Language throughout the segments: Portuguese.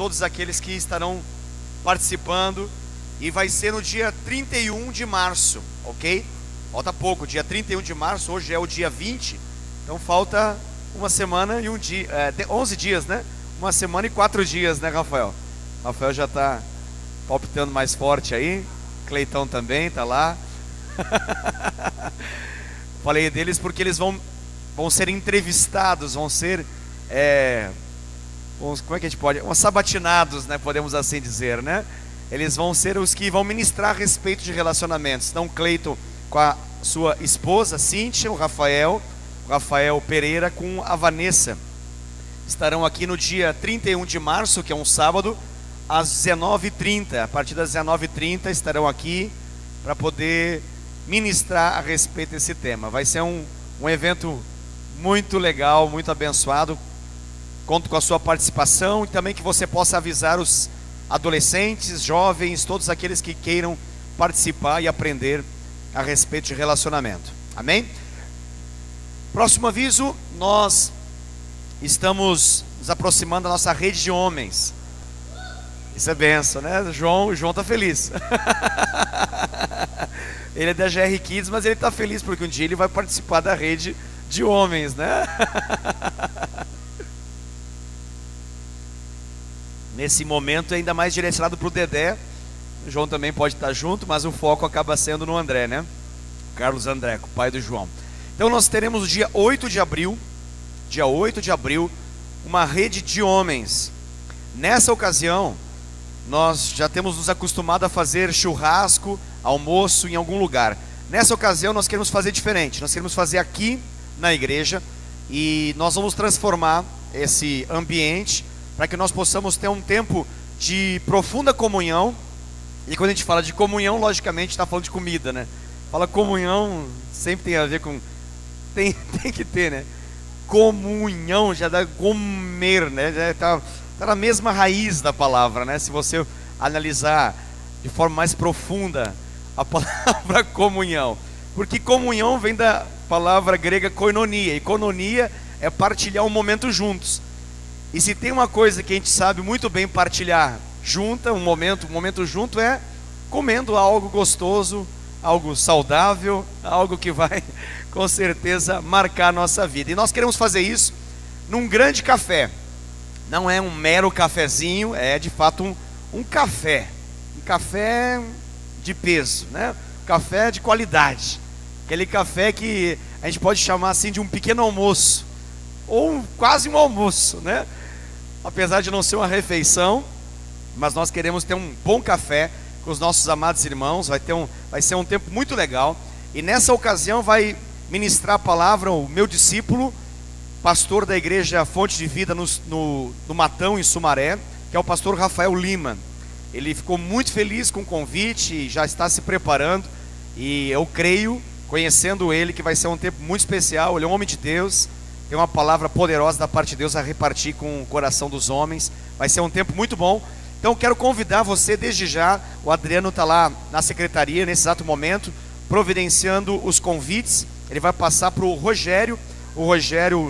todos aqueles que estarão participando. E vai ser no dia 31 de março, ok? Falta pouco, dia 31 de março, hoje é o dia 20. Então falta uma semana e um dia, 11 dias, né? Uma semana e 4 dias, né, Rafael? Rafael já está palpitando mais forte aí. Cleitão também está lá. Falei deles porque eles vão ser entrevistados, vão ser, como é que a gente pode? Sabatinados, né? Podemos assim dizer, né? Eles vão ser os que vão ministrar a respeito de relacionamentos. Então, Cleiton com a sua esposa, Cíntia, o Rafael Pereira com a Vanessa, estarão aqui no dia 31 de março, que é um sábado, às 19h30. A partir das 19h30 estarão aqui para poder ministrar a respeito desse tema. Vai ser um evento muito legal, muito abençoado. Conto com a sua participação e também que você possa avisar os adolescentes, jovens, todos aqueles que queiram participar e aprender a respeito de relacionamento. Amém? Próximo aviso, nós estamos nos aproximando da nossa rede de homens. Isso é benção, né? O João está feliz. Ele é da GR Kids, mas ele está feliz porque um dia ele vai participar da rede de homens, né? Nesse momento ainda mais direcionado para o Dedé. O João também pode estar junto, mas o foco acaba sendo no André, né? Carlos André, o pai do João. Então nós teremos o dia 8 de abril, uma rede de homens. Nessa ocasião, nós já temos nos acostumado a fazer churrasco, almoço em algum lugar. Nessa ocasião nós queremos fazer diferente, nós queremos fazer aqui na igreja e nós vamos transformar esse ambiente para que nós possamos ter um tempo de profunda comunhão. E quando a gente fala de comunhão, logicamente está falando de comida, né? Fala comunhão, sempre tem a ver com... Tem que ter, né? Comunhão, já dá comer, né? Já tá na mesma raiz da palavra, né? Se você analisar de forma mais profunda a palavra comunhão. Porque comunhão vem da palavra grega koinonia. E koinonia é partilhar um momento juntos. E se tem uma coisa que a gente sabe muito bem partilhar um momento junto é comendo algo gostoso, algo saudável, algo que vai com certeza marcar a nossa vida. E nós queremos fazer isso num grande café. Não é um mero cafezinho, é de fato um café. Um café de peso, né? Um café de qualidade. Aquele café que a gente pode chamar assim de um pequeno almoço. Ou quase um almoço, né? Apesar de não ser uma refeição, mas nós queremos ter um bom café com os nossos amados irmãos. Vai ser um tempo muito legal. E nessa ocasião vai ministrar a palavra o meu discípulo, pastor da igreja Fonte de Vida no Matão, em Sumaré, que é o pastor Rafael Lima. Ele ficou muito feliz com o convite e já está se preparando. E eu creio, conhecendo ele, que vai ser um tempo muito especial. Ele é um homem de Deus, tem uma palavra poderosa da parte de Deus a repartir com o coração dos homens. Vai ser um tempo muito bom. Então quero convidar você desde já. O Adriano está lá na secretaria nesse exato momento, providenciando os convites. Ele vai passar para o Rogério,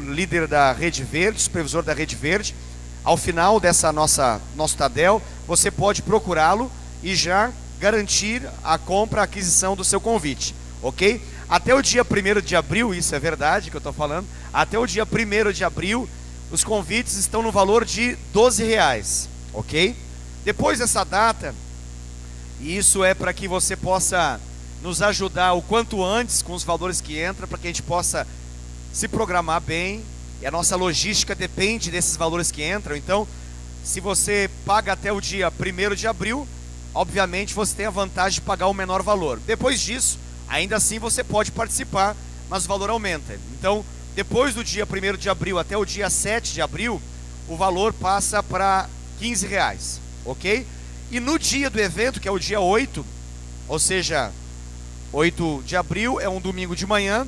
líder da Rede Verde, supervisor da Rede Verde. Ao final dessa nosso Tadel, você pode procurá-lo e já garantir a compra, a aquisição do seu convite, ok? Até o dia 1º de abril, isso é verdade que eu estou falando, até o dia 1º de abril, os convites estão no valor de R$12, ok? Depois dessa data, e isso é para que você possa nos ajudar o quanto antes com os valores que entram, para que a gente possa se programar bem, e a nossa logística depende desses valores que entram. Então, se você paga até o dia 1º de abril, obviamente você tem a vantagem de pagar o menor valor. Depois disso, ainda assim você pode participar, mas o valor aumenta. Então, depois do dia 1º de abril até o dia 7 de abril, o valor passa para R$15, ok? E no dia do evento, que é o dia 8, ou seja, 8 de abril, é um domingo de manhã,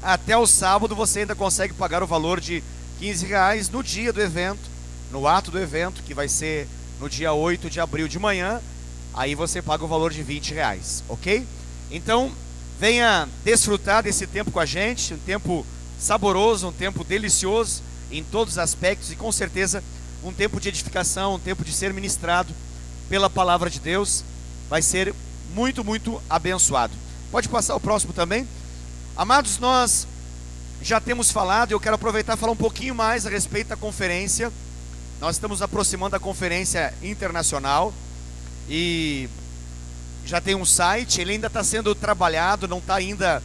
até o sábado você ainda consegue pagar o valor de R$15 no dia do evento, no ato do evento, que vai ser no dia 8 de abril de manhã, aí você paga o valor de R$20, ok? Então, venha desfrutar desse tempo com a gente, um tempo saboroso, um tempo delicioso em todos os aspectos, e com certeza um tempo de edificação, um tempo de ser ministrado pela palavra de Deus. Vai ser muito, muito abençoado. Pode passar o próximo também. Amados, nós já temos falado, e eu quero aproveitar e falar um pouquinho mais a respeito da conferência. Nós estamos aproximando da conferência internacional e já tem um site, ele ainda está sendo trabalhado, não está ainda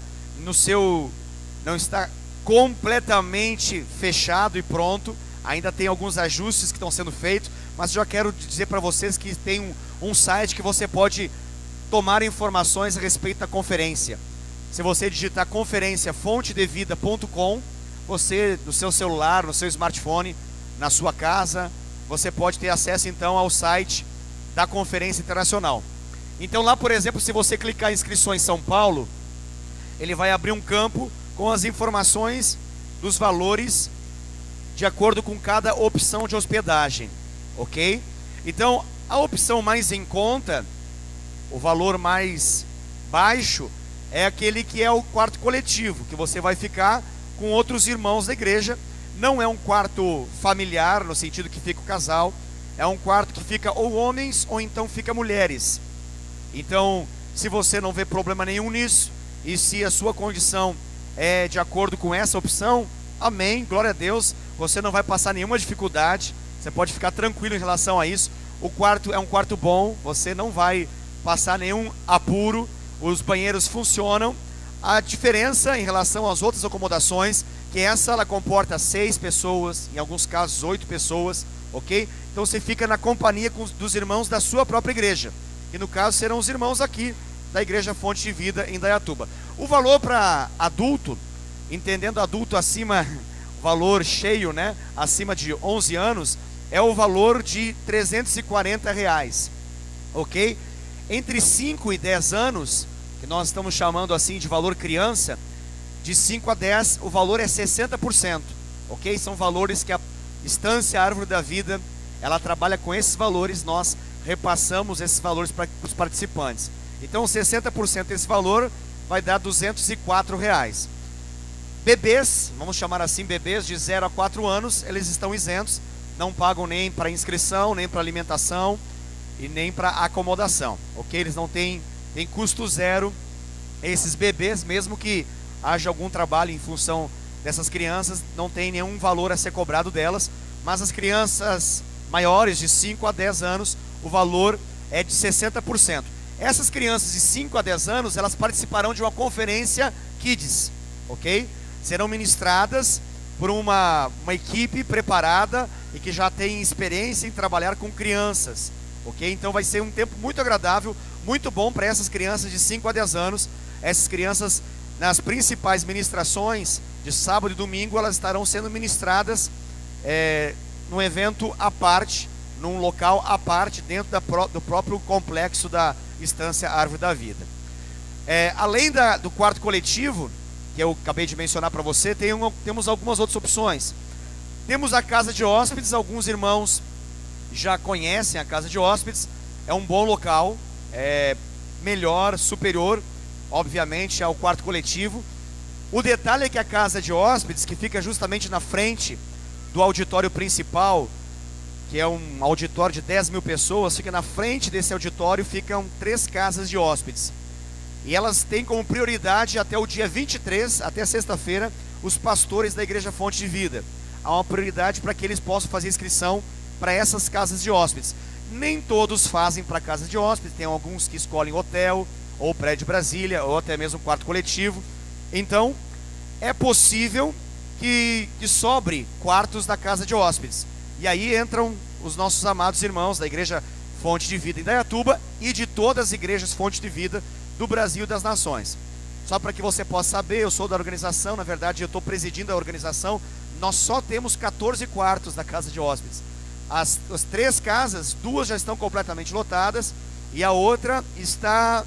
não está completamente fechado e pronto, ainda tem alguns ajustes que estão sendo feitos, mas já quero dizer para vocês que tem um site que você pode tomar informações a respeito da conferência. Se você digitar conferenciafontedevida.com, você, no seu celular, no seu smartphone, na sua casa, você pode ter acesso então ao site da Conferência Internacional. Então lá, por exemplo, se você clicar em inscrições São Paulo, ele vai abrir um campo com as informações dos valores de acordo com cada opção de hospedagem, ok? Então, a opção mais em conta, o valor mais baixo, é aquele que é o quarto coletivo, que você vai ficar com outros irmãos da igreja. Não é um quarto familiar, no sentido que fica o casal, é um quarto que fica ou homens ou então fica mulheres. Então, se você não vê problema nenhum nisso, e se a sua condição é de acordo com essa opção, amém, glória a Deus, você não vai passar nenhuma dificuldade, você pode ficar tranquilo em relação a isso. O quarto é um quarto bom, você não vai passar nenhum apuro, os banheiros funcionam. A diferença em relação às outras acomodações, que essa ela comporta 6 pessoas, em alguns casos 8 pessoas, ok? Então você fica na companhia dos irmãos da sua própria igreja, que no caso serão os irmãos aqui da Igreja Fonte de Vida em Indaiatuba. O valor para adulto, entendendo adulto acima, valor cheio, né? Acima de 11 anos, é o valor de R$340, ok? Entre 5 e 10 anos, que nós estamos chamando assim de valor criança, de 5 a 10, o valor é 60%, ok? São valores que a Estância Árvore da Vida, ela trabalha com esses valores, nós repassamos esses valores para os participantes. Então 60% desse valor vai dar R$204. Bebês, vamos chamar assim, bebês de 0 a 4 anos, eles estão isentos, não pagam nem para inscrição, nem para alimentação e nem para acomodação, ok? Eles não têm custo zero, esses bebês, mesmo que haja algum trabalho em função dessas crianças, não tem nenhum valor a ser cobrado delas, mas as crianças maiores de 5 a 10 anos, o valor é de 60%. Essas crianças de 5 a 10 anos, elas participarão de uma conferência Kids, ok? Serão ministradas por uma equipe preparada e que já tem experiência em trabalhar com crianças, ok? Então vai ser um tempo muito agradável, muito bom para essas crianças de 5 a 10 anos. Essas crianças, nas principais ministrações de sábado e domingo, elas estarão sendo ministradas num evento à parte, num local à parte, dentro do próprio complexo da Estância Árvore da Vida. Além do quarto coletivo, que eu acabei de mencionar para você, temos algumas outras opções. Temos a casa de hóspedes, alguns irmãos já conhecem a casa de hóspedes, é um bom local, melhor, superior, obviamente, ao quarto coletivo. O detalhe é que a casa de hóspedes, que fica justamente na frente do auditório principal, que é um auditório de 10 mil pessoas, fica na frente desse auditório, ficam 3 casas de hóspedes. E elas têm como prioridade até o dia 23, até sexta-feira, os pastores da Igreja Fonte de Vida. Há uma prioridade para que eles possam fazer inscrição para essas casas de hóspedes. Nem todos fazem para casa de hóspedes, tem alguns que escolhem hotel, ou prédio Brasília, ou até mesmo quarto coletivo. Então, é possível que sobre quartos da casa de hóspedes. E aí entram os nossos amados irmãos da Igreja Fonte de Vida em Indaiatuba e de todas as igrejas Fonte de Vida do Brasil e das nações. Só para que você possa saber, eu sou da organização, na verdade eu estou presidindo a organização. Nós só temos 14 quartos da casa de hóspedes. As 3 casas, 2 já estão completamente lotadas e a outra está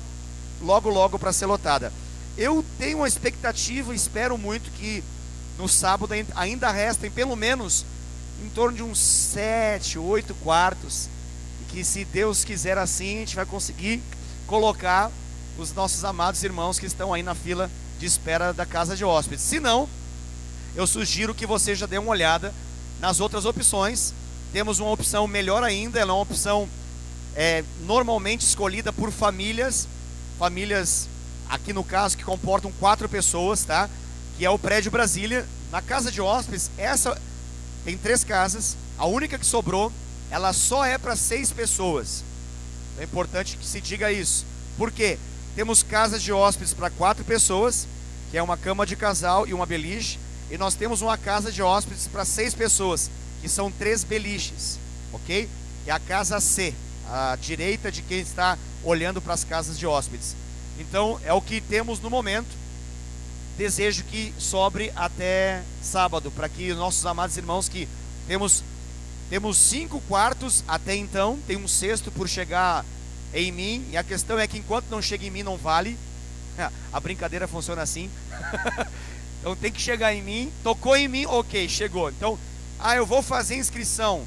logo para ser lotada. Eu tenho uma expectativa, espero muito que no sábado ainda restem pelo menos em torno de uns 7, 8 quartos, e que se Deus quiser assim, a gente vai conseguir colocar os nossos amados irmãos que estão aí na fila de espera da casa de hóspedes. Se não, eu sugiro que você já dê uma olhada nas outras opções, temos uma opção melhor ainda, ela é uma opção normalmente escolhida por famílias, aqui no caso que comportam 4 pessoas, tá? Que é o Prédio Brasília. Na casa de hóspedes, essa tem 3 casas, a única que sobrou, ela só é para 6 pessoas. É importante que se diga isso. Por quê? Temos casas de hóspedes para 4 pessoas, que é uma cama de casal e uma beliche, e nós temos uma casa de hóspedes para 6 pessoas, que são 3 beliches, ok? É a casa C, à direita de quem está olhando para as casas de hóspedes. Então é o que temos no momento. Desejo que sobre até sábado, para que nossos amados irmãos, que temos 5 quartos até então, tem um sexto por chegar em mim, e a questão é que enquanto não chega em mim não vale. A brincadeira funciona assim. Então tem que chegar em mim, tocou em mim, ok, chegou. Então, eu vou fazer inscrição.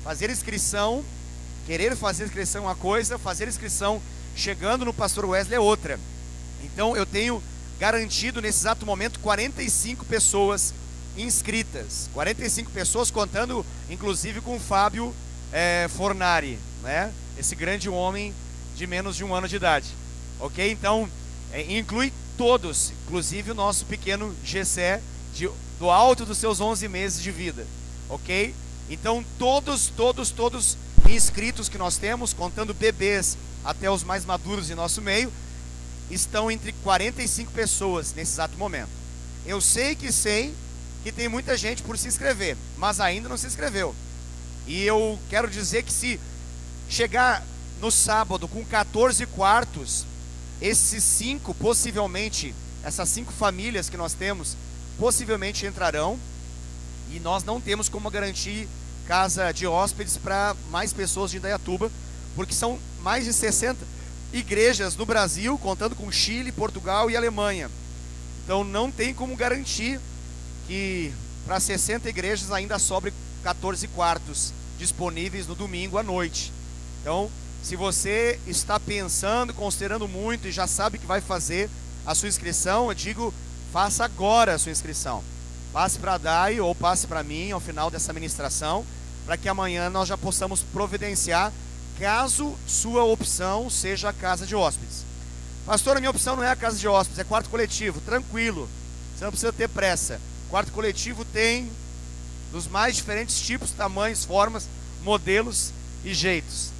Fazer inscrição, querer fazer inscrição é uma coisa, fazer inscrição chegando no Pastor Wesley é outra. Então eu tenho garantido nesse exato momento 45 pessoas inscritas. 45 pessoas, contando inclusive com o Fábio Fornari, né? Esse grande homem de menos de 1 ano de idade. Ok? Então, inclui todos, inclusive o nosso pequeno Gessé, do alto dos seus 11 meses de vida. Ok? Então, todos inscritos que nós temos, contando bebês até os mais maduros em nosso meio, estão entre 45 pessoas nesse exato momento. Eu sei que tem muita gente por se inscrever, mas ainda não se inscreveu. E eu quero dizer que se chegar no sábado com 14 quartos, esses 5 possivelmente, essas 5 famílias que nós temos, possivelmente entrarão. E nós não temos como garantir casa de hóspedes para mais pessoas de Indaiatuba, porque são mais de 60 igrejas no Brasil, contando com Chile, Portugal e Alemanha. Então não tem como garantir que para 60 igrejas ainda sobre 14 quartos disponíveis no domingo à noite. Então, se você está pensando, considerando muito e já sabe que vai fazer a sua inscrição, eu digo, faça agora a sua inscrição. Passe para a Dai ou passe para mim ao final dessa ministração, para que amanhã nós já possamos providenciar, caso sua opção seja a casa de hóspedes. Pastor, a minha opção não é a casa de hóspedes, é quarto coletivo. Tranquilo, você não precisa ter pressa. Quarto coletivo tem dos mais diferentes tipos, tamanhos, formas, modelos e jeitos.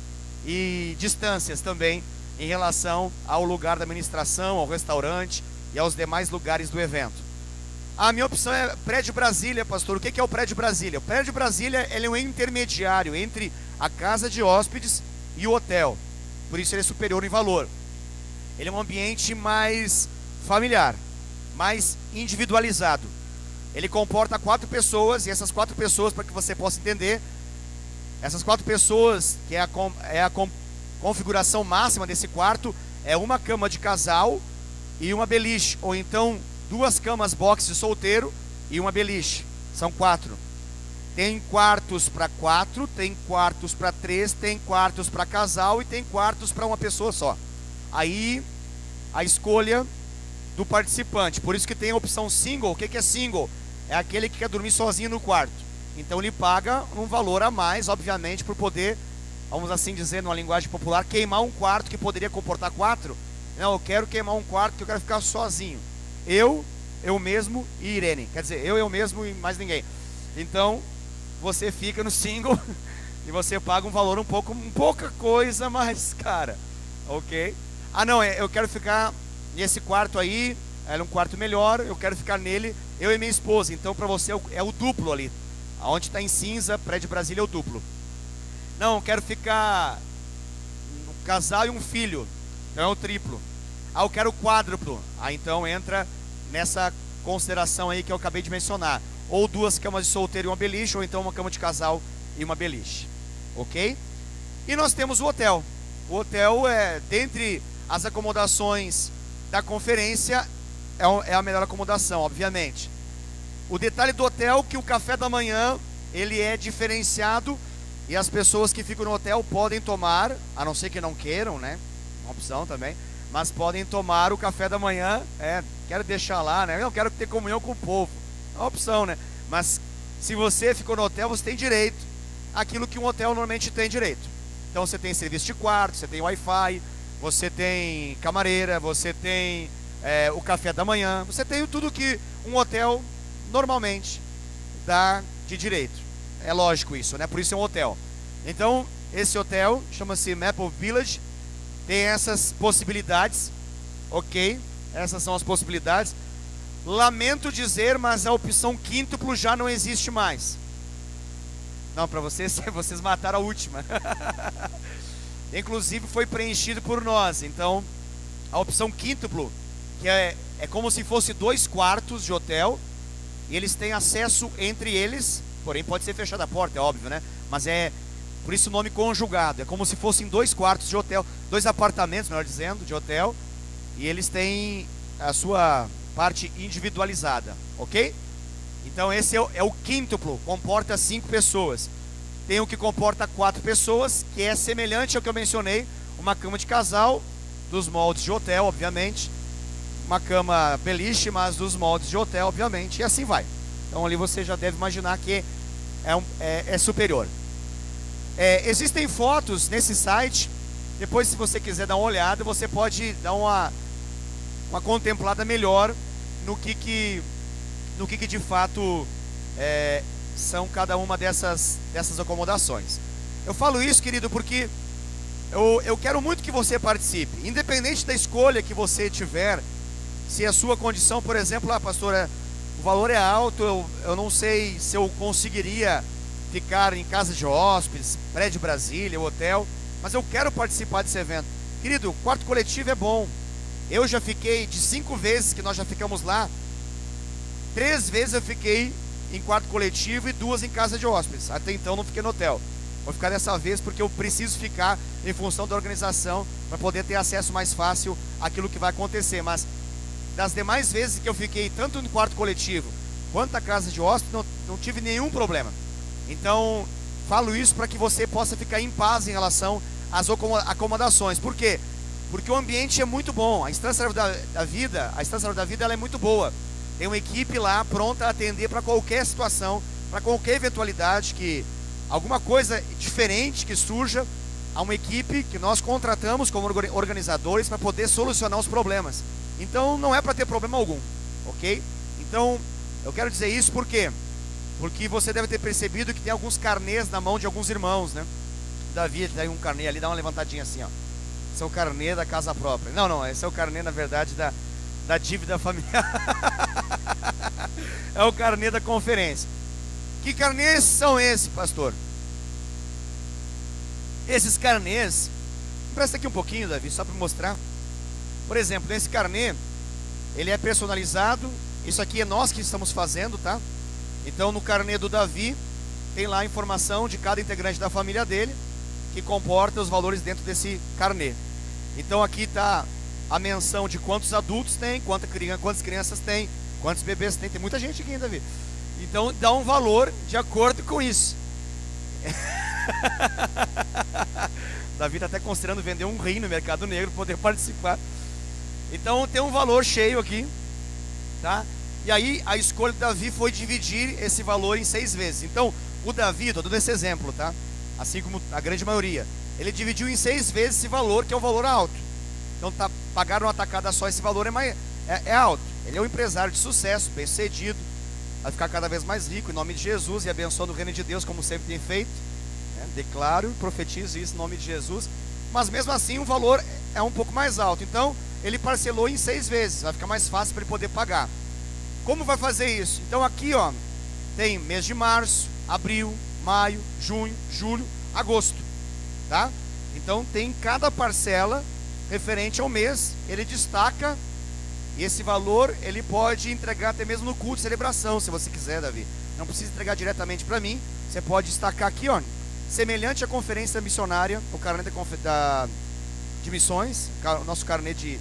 E distâncias também em relação ao lugar da ministração, ao restaurante e aos demais lugares do evento. A minha opção é Prédio Brasília, pastor. O que é o Prédio Brasília? O Prédio Brasília, ele é um intermediário entre a casa de hóspedes e o hotel. Por isso ele é superior em valor. Ele é um ambiente mais familiar, mais individualizado. Ele comporta 4 pessoas, e essas 4 pessoas, para que você possa entender, essas 4 pessoas, que é a configuração máxima desse quarto, é uma cama de casal e uma beliche, ou então 2 camas box de solteiro e uma beliche. São 4. Tem quartos para 4, tem quartos para 3, tem quartos para casal e tem quartos para uma pessoa só. Aí a escolha do participante. Por isso que tem a opção single. O que é single? É aquele que quer dormir sozinho no quarto. Então ele paga um valor a mais, obviamente, por poder, vamos assim dizer, numa linguagem popular, queimar um quarto que poderia comportar 4. Não, eu quero queimar um quarto que eu quero ficar sozinho. Eu mesmo e Irene. Quer dizer, eu mesmo e mais ninguém. Então, você fica no single e você paga um valor pouca coisa, mas, cara, ok? Não, eu quero ficar nesse quarto aí, é um quarto melhor, eu quero ficar nele, eu e minha esposa. Então, para você é o duplo ali. Aonde está em cinza, Prédio Brasília é o duplo. Não, eu quero ficar um casal e um filho. Então é o triplo. Eu quero o quádruplo. Então entra nessa consideração aí que eu acabei de mencionar. Ou 2 camas de solteiro e uma beliche, ou então uma cama de casal e uma beliche. Ok? E nós temos o hotel. O hotel dentre as acomodações da conferência, é a melhor acomodação, obviamente. O detalhe do hotel é que o café da manhã, ele é diferenciado, e as pessoas que ficam no hotel podem tomar, a não ser que não queiram, né? Uma opção também, mas podem tomar o café da manhã. Quero deixar lá, né? Eu quero ter comunhão com o povo. É uma opção, né? Mas se você ficou no hotel, você tem direito aquilo que um hotel normalmente tem direito. Então você tem serviço de quarto, você tem Wi-Fi, você tem camareira, você tem o café da manhã, você tem tudo que um hotel normalmente dá de direito. É lógico isso, né? Por isso é um hotel. Então, esse hotel chama-se Maple Village, tem essas possibilidades, ok? Essas são as possibilidades. Lamento dizer, mas a opção quíntuplo já não existe mais. Não, para vocês, vocês mataram a última. Inclusive foi preenchido por nós. Então, a opção quíntuplo, que é como se fosse 2 quartos de hotel, e eles têm acesso entre eles, porém pode ser fechada a porta, é óbvio, né? Mas é, por isso o nome conjugado, é como se fossem 2 quartos de hotel, 2 apartamentos, melhor dizendo, de hotel, e eles têm a sua parte individualizada, ok? Então esse é o quíntuplo, comporta 5 pessoas. Tem o que comporta 4 pessoas, que é semelhante ao que eu mencionei, uma cama de casal, dos moldes de hotel, obviamente, uma cama beliche, mas dos moldes de hotel, obviamente, e assim vai. Então ali você já deve imaginar que é superior. Existem fotos nesse site, depois se você quiser dar uma olhada, você pode dar uma contemplada melhor no que de fato são cada uma dessas acomodações. Eu falo isso, querido, porque eu quero muito que você participe, independente da escolha que você tiver. Se a sua condição, por exemplo, pastor, o valor é alto, eu não sei se eu conseguiria ficar em casa de hóspedes, prédio Brasília, hotel, mas eu quero participar desse evento. Querido, quarto coletivo é bom. Eu já fiquei, de 5 vezes que nós já ficamos lá, 3 vezes eu fiquei em quarto coletivo e 2 em casa de hóspedes. Até então não fiquei no hotel. Vou ficar dessa vez porque eu preciso ficar em função da organização para poder ter acesso mais fácil àquilo que vai acontecer. Mas das demais vezes que eu fiquei, tanto no quarto coletivo quanto na casa de hóspedes, não tive nenhum problema. Então, falo isso para que você possa ficar em paz em relação às acomodações. Por quê? Porque o ambiente é muito bom. A Estância da Vida ela é muito boa. Tem uma equipe lá pronta a atender para qualquer situação, para qualquer eventualidade, que alguma coisa diferente que surja, há uma equipe que nós contratamos como organizadores para poder solucionar os problemas. Então não é para ter problema algum, ok? Então eu quero dizer isso por quê? Porque você deve ter percebido que tem alguns carnês na mão de alguns irmãos, né? Davi tem um carnê ali, dá uma levantadinha assim, ó. Esse é o carnê da casa própria. Não, esse é o carnê, na verdade, da dívida familiar. É o carnê da conferência. Que carnês são esses, pastor? Esses carnês, presta aqui um pouquinho, Davi, só para mostrar. Por exemplo, nesse carnê, ele é personalizado. Isso aqui é nós que estamos fazendo, tá? Então no carnê do Davi tem lá a informação de cada integrante da família dele, que comporta os valores dentro desse carnê. Então aqui está a menção de quantos adultos tem, quantas crianças tem, quantos bebês tem. Tem muita gente aqui, Davi. Então dá um valor de acordo com isso. Davi está até considerando vender um rim no mercado negro para poder participar. Então tem um valor cheio aqui, tá? E aí a escolha do Davi foi dividir esse valor em 6 vezes. Então o Davi, estou dando esse exemplo, tá? Assim como a grande maioria, ele dividiu em 6 vezes esse valor, que é o valor alto. Então pagar uma tacada só, esse valor é alto. Ele é um empresário de sucesso, bem sucedido, vai ficar cada vez mais rico em nome de Jesus e abençoando o reino de Deus, como sempre tem feito, né? Declaro e profetizo isso em nome de Jesus. Mas mesmo assim o valor é um pouco mais alto. Então ele parcelou em 6 vezes, vai ficar mais fácil para ele poder pagar. Como vai fazer isso? Então aqui, ó, tem mês de março, abril, maio, junho, julho, agosto, tá? Então tem cada parcela referente ao mês, ele destaca, e esse valor ele pode entregar até mesmo no culto de celebração, se você quiser, Davi. Não precisa entregar diretamente para mim, você pode destacar aqui, ó, semelhante à conferência missionária, o carnê de missões, o nosso carnê de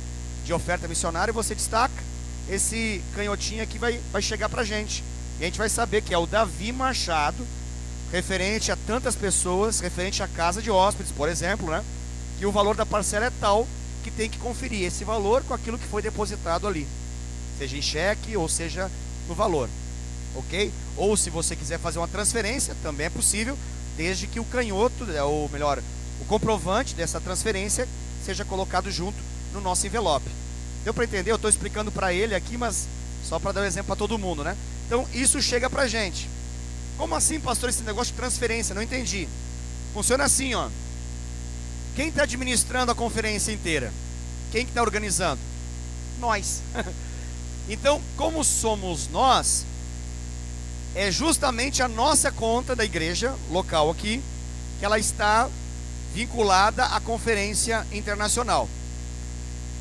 oferta missionária, você destaca, esse canhotinho aqui vai chegar pra gente, e a gente vai saber que é o Davi Machado, referente a tantas pessoas, referente à casa de hóspedes, por exemplo, né? Que o valor da parcela é tal que tem que conferir esse valor com aquilo que foi depositado ali, seja em cheque ou seja no valor, ok? Ou se você quiser fazer uma transferência, também é possível, desde que o canhoto, ou melhor, o comprovante dessa transferência seja colocado junto no nosso envelope. Deu para entender? Eu estou explicando para ele aqui, mas só para dar um exemplo para todo mundo, né? Então isso chega para a gente. Como assim, pastor, esse negócio de transferência? Não entendi. Funciona assim, ó. Quem está administrando a conferência inteira? Quem que está organizando? Nós. Então, como somos nós, é justamente a nossa conta da igreja local aqui, que ela está vinculada à conferência internacional.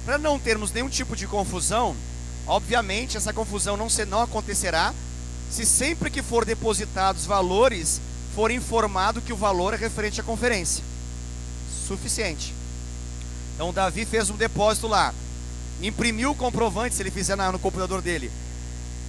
Para não termos nenhum tipo de confusão, obviamente essa confusão não acontecerá se sempre que for depositados valores, for informado que o valor é referente à conferência. Suficiente. Então Davi fez um depósito lá, imprimiu o comprovante, se ele fizer no computador dele,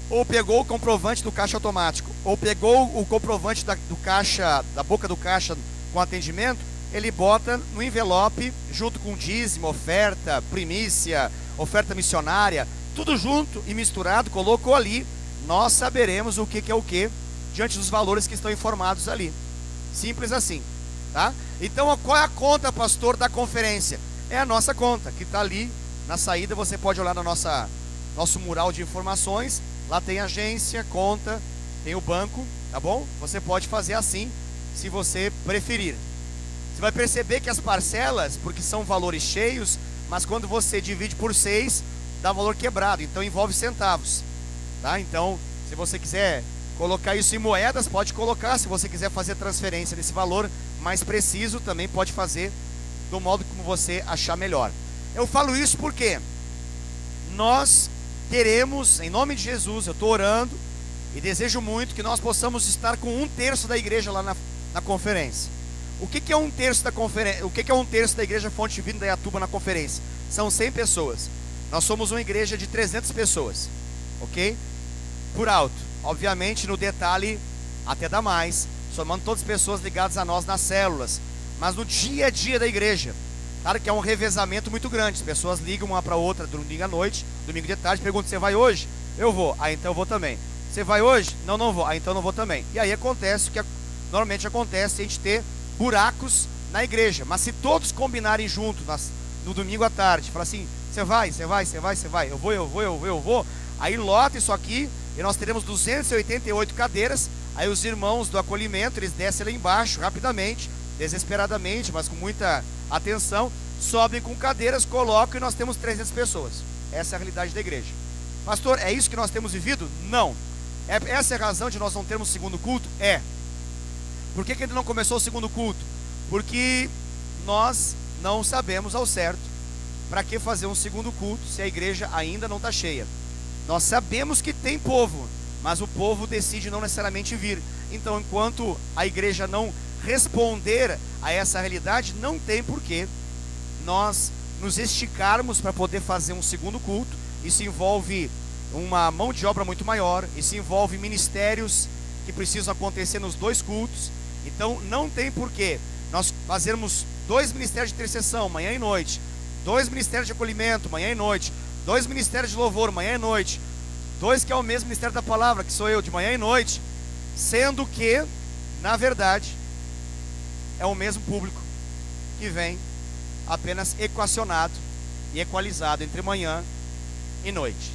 ou pegou o comprovante do caixa automático, ou pegou o comprovante do caixa, da boca do caixa com atendimento, ele bota no envelope, junto com dízimo, oferta, primícia, oferta missionária, tudo junto e misturado, colocou ali, nós saberemos o que é o que, diante dos valores que estão informados ali. Simples assim, tá? Então, qual é a conta, pastor, da conferência? É a nossa conta, que está ali na saída. Você pode olhar no nosso mural de informações, lá tem agência, conta, tem o banco, tá bom? Você pode fazer assim, se você preferir. Você vai perceber que as parcelas, porque são valores cheios, mas quando você divide por 6, dá valor quebrado, então envolve centavos, tá? Então, se você quiser colocar isso em moedas, pode colocar. Se você quiser fazer transferência desse valor mais preciso, também pode fazer do modo como você achar melhor. Eu falo isso porque nós queremos, em nome de Jesus, eu estou orando e desejo muito que nós possamos estar com 1/3 da igreja lá na conferência. O que é 1/3 da conferência? O que é 1/3 da igreja Fonte Divina da Indaiatuba na conferência? São 100 pessoas. Nós somos uma igreja de 300 pessoas, ok? Por alto, obviamente no detalhe até dá mais, somando todas as pessoas ligadas a nós nas células, mas no dia a dia da igreja, claro que é um revezamento muito grande. As pessoas ligam uma para outra domingo à noite, domingo de tarde, perguntam: você vai hoje? Eu vou. Ah, então eu vou também. Você vai hoje? Não, não vou. Ah, então eu não vou também. E aí acontece o que normalmente acontece, a gente ter buracos na igreja. Mas se todos combinarem junto no domingo à tarde, falar assim: você vai, eu vou, aí lota isso aqui e nós teremos 288 cadeiras. Aí os irmãos do acolhimento, eles descem lá embaixo rapidamente, desesperadamente, mas com muita atenção, sobem com cadeiras, colocam, e nós temos 300 pessoas. Essa é a realidade da igreja. Pastor, é isso que nós temos vivido? Não. Essa é a razão de nós não termos segundo culto? É. Por que ainda não começou o segundo culto? Porque nós não sabemos ao certo para que fazer um segundo culto se a igreja ainda não está cheia. Nós sabemos que tem povo, mas o povo decide não necessariamente vir. Então, enquanto a igreja não responder a essa realidade, não tem porquê nós nos esticarmos para poder fazer um segundo culto. Isso envolve uma mão de obra muito maior, isso envolve ministérios que precisam acontecer nos 2 cultos. Então não tem porquê nós fazermos 2 ministérios de intercessão, manhã e noite, 2 ministérios de acolhimento, manhã e noite, 2 ministérios de louvor, manhã e noite, 2 que é o mesmo ministério da palavra, que sou eu, de manhã e noite, sendo que, na verdade, é o mesmo público que vem, apenas equacionado e equalizado entre manhã e noite.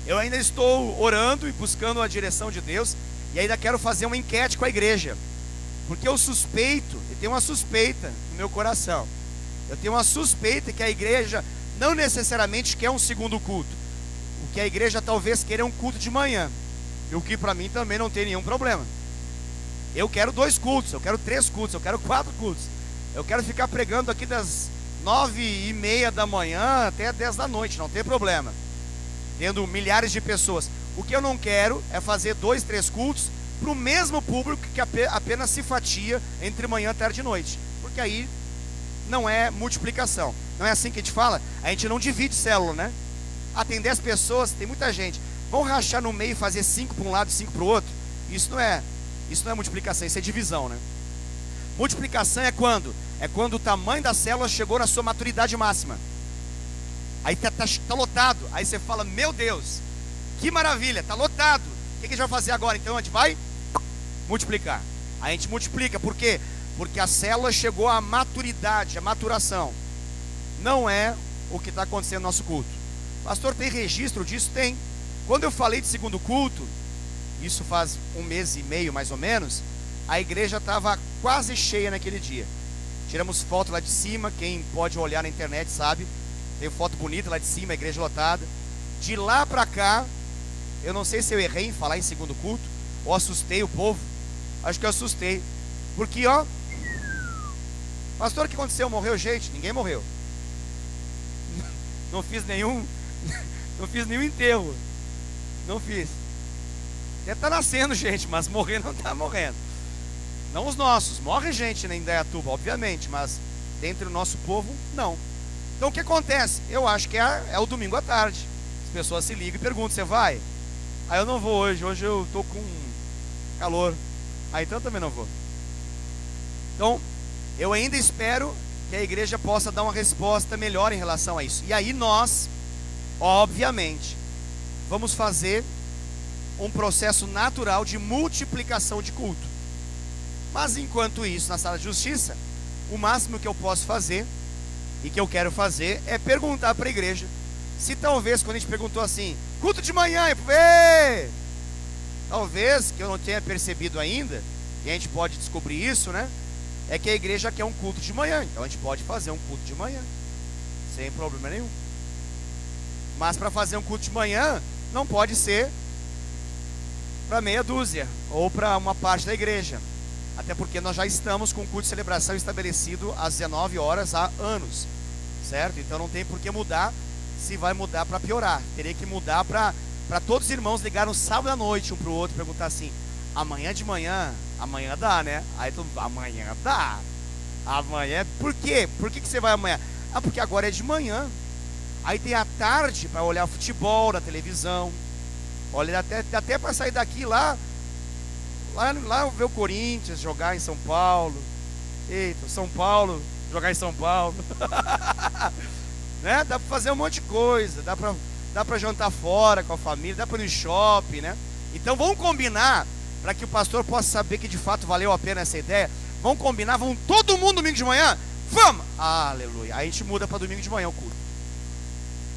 Eu ainda estou orando e buscando a direção de Deus, e ainda quero fazer uma enquete com a igreja, porque eu tenho uma suspeita no meu coração, eu tenho uma suspeita que a igreja não necessariamente quer um segundo culto. O que a igreja talvez queira é um culto de manhã, e o que para mim também não tem nenhum problema. Eu quero 2 cultos, eu quero 3 cultos, eu quero 4 cultos. Eu quero ficar pregando aqui das 9h30 da manhã até 10 da noite, não tem problema, tendo milhares de pessoas. O que eu não quero é fazer 2, 3 cultos para o mesmo público que apenas se fatia entre manhã, tarde e noite, porque aí não é multiplicação. Não é assim que a gente fala? A gente não divide célula, né? Ah, tem 10 pessoas, tem muita gente, vão rachar no meio e fazer 5 para um lado e 5 para o outro? Isso não é multiplicação, isso é divisão, né? Multiplicação é quando? É quando o tamanho da célula chegou na sua maturidade máxima. Aí tá lotado. Aí você fala: meu Deus, que maravilha, tá lotado. O que a gente vai fazer agora? Então a gente vai multiplicar. A gente multiplica. Por quê? Porque a célula chegou à maturidade, à maturação. Não é o que está acontecendo no nosso culto. Pastor, tem registro disso? Tem. Quando eu falei de segundo culto, isso faz 1 mês e meio mais ou menos, a igreja estava quase cheia naquele dia. Tiramos foto lá de cima, quem pode olhar na internet sabe. Tem foto bonita lá de cima, a igreja lotada. De lá para cá, eu não sei se eu errei em falar em segundo culto, ou assustei o povo. Acho que eu assustei. Porque, ó, pastor, o que aconteceu? Morreu gente? Ninguém morreu. Não fiz nenhum enterro. Não fiz. Até tá nascendo gente, mas morrer não tá morrendo. Não os nossos. Morre gente em Indaiatuba, obviamente, mas dentro do nosso povo, não. Então o que acontece? Eu acho que é o domingo à tarde. As pessoas se ligam e perguntam, você vai? Aí eu não vou hoje eu tô com calor. Aí então eu também não vou. Então, eu ainda espero que a igreja possa dar uma resposta melhor em relação a isso. E aí nós, obviamente, vamos fazer um processo natural de multiplicação de culto. Mas enquanto isso, na sala de justiça, o máximo que eu posso fazer e que eu quero fazer é perguntar para a igreja se talvez, quando a gente perguntou assim, culto de manhã, talvez, que eu não tenha percebido ainda, e a gente pode descobrir isso, né? É que a igreja quer um culto de manhã, então a gente pode fazer um culto de manhã, sem problema nenhum. Mas para fazer um culto de manhã, não pode ser para meia dúzia, ou para uma parte da igreja. Até porque nós já estamos com o culto de celebração estabelecido às 19 horas há anos, certo? Então não tem por que mudar, se vai mudar para piorar. Teria que mudar para todos os irmãos ligar no sábado à noite um para o outro e perguntar assim, amanhã de manhã, amanhã dá, né? Aí todo mundo, amanhã dá. Amanhã, por quê? Por que você vai amanhã? Ah, porque agora é de manhã. Aí tem a tarde para olhar futebol na televisão. Olha, até para sair daqui lá ver o Corinthians jogar em São Paulo. Eita, São Paulo, jogar em São Paulo. Né? Dá para fazer um monte de coisa. Dá para jantar fora com a família, dá para ir no shopping, né? Então vamos combinar, para que o pastor possa saber que de fato valeu a pena essa ideia. Vamos combinar, vamos todo mundo domingo de manhã? Vamos! Aleluia. Aí a gente muda para domingo de manhã o culto.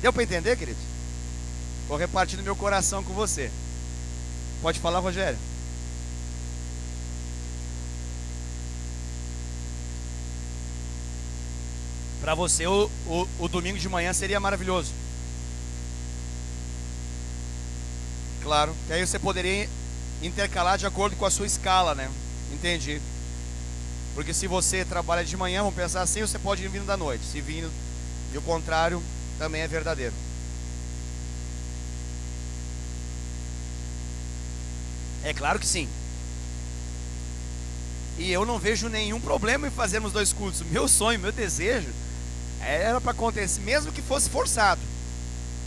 Deu para entender, querido? Vou repartir no meu coração com você. Pode falar, Rogério? Para você o domingo de manhã seria maravilhoso. Claro, que aí você poderia intercalar de acordo com a sua escala, né? Entendi. Porque se você trabalha de manhã, vamos pensar assim, você pode ir vindo da noite. Se vindo, e o contrário também é verdadeiro. É claro que sim. E eu não vejo nenhum problema em fazermos 2 cultos. O meu sonho, meu desejo era para acontecer, mesmo que fosse forçado.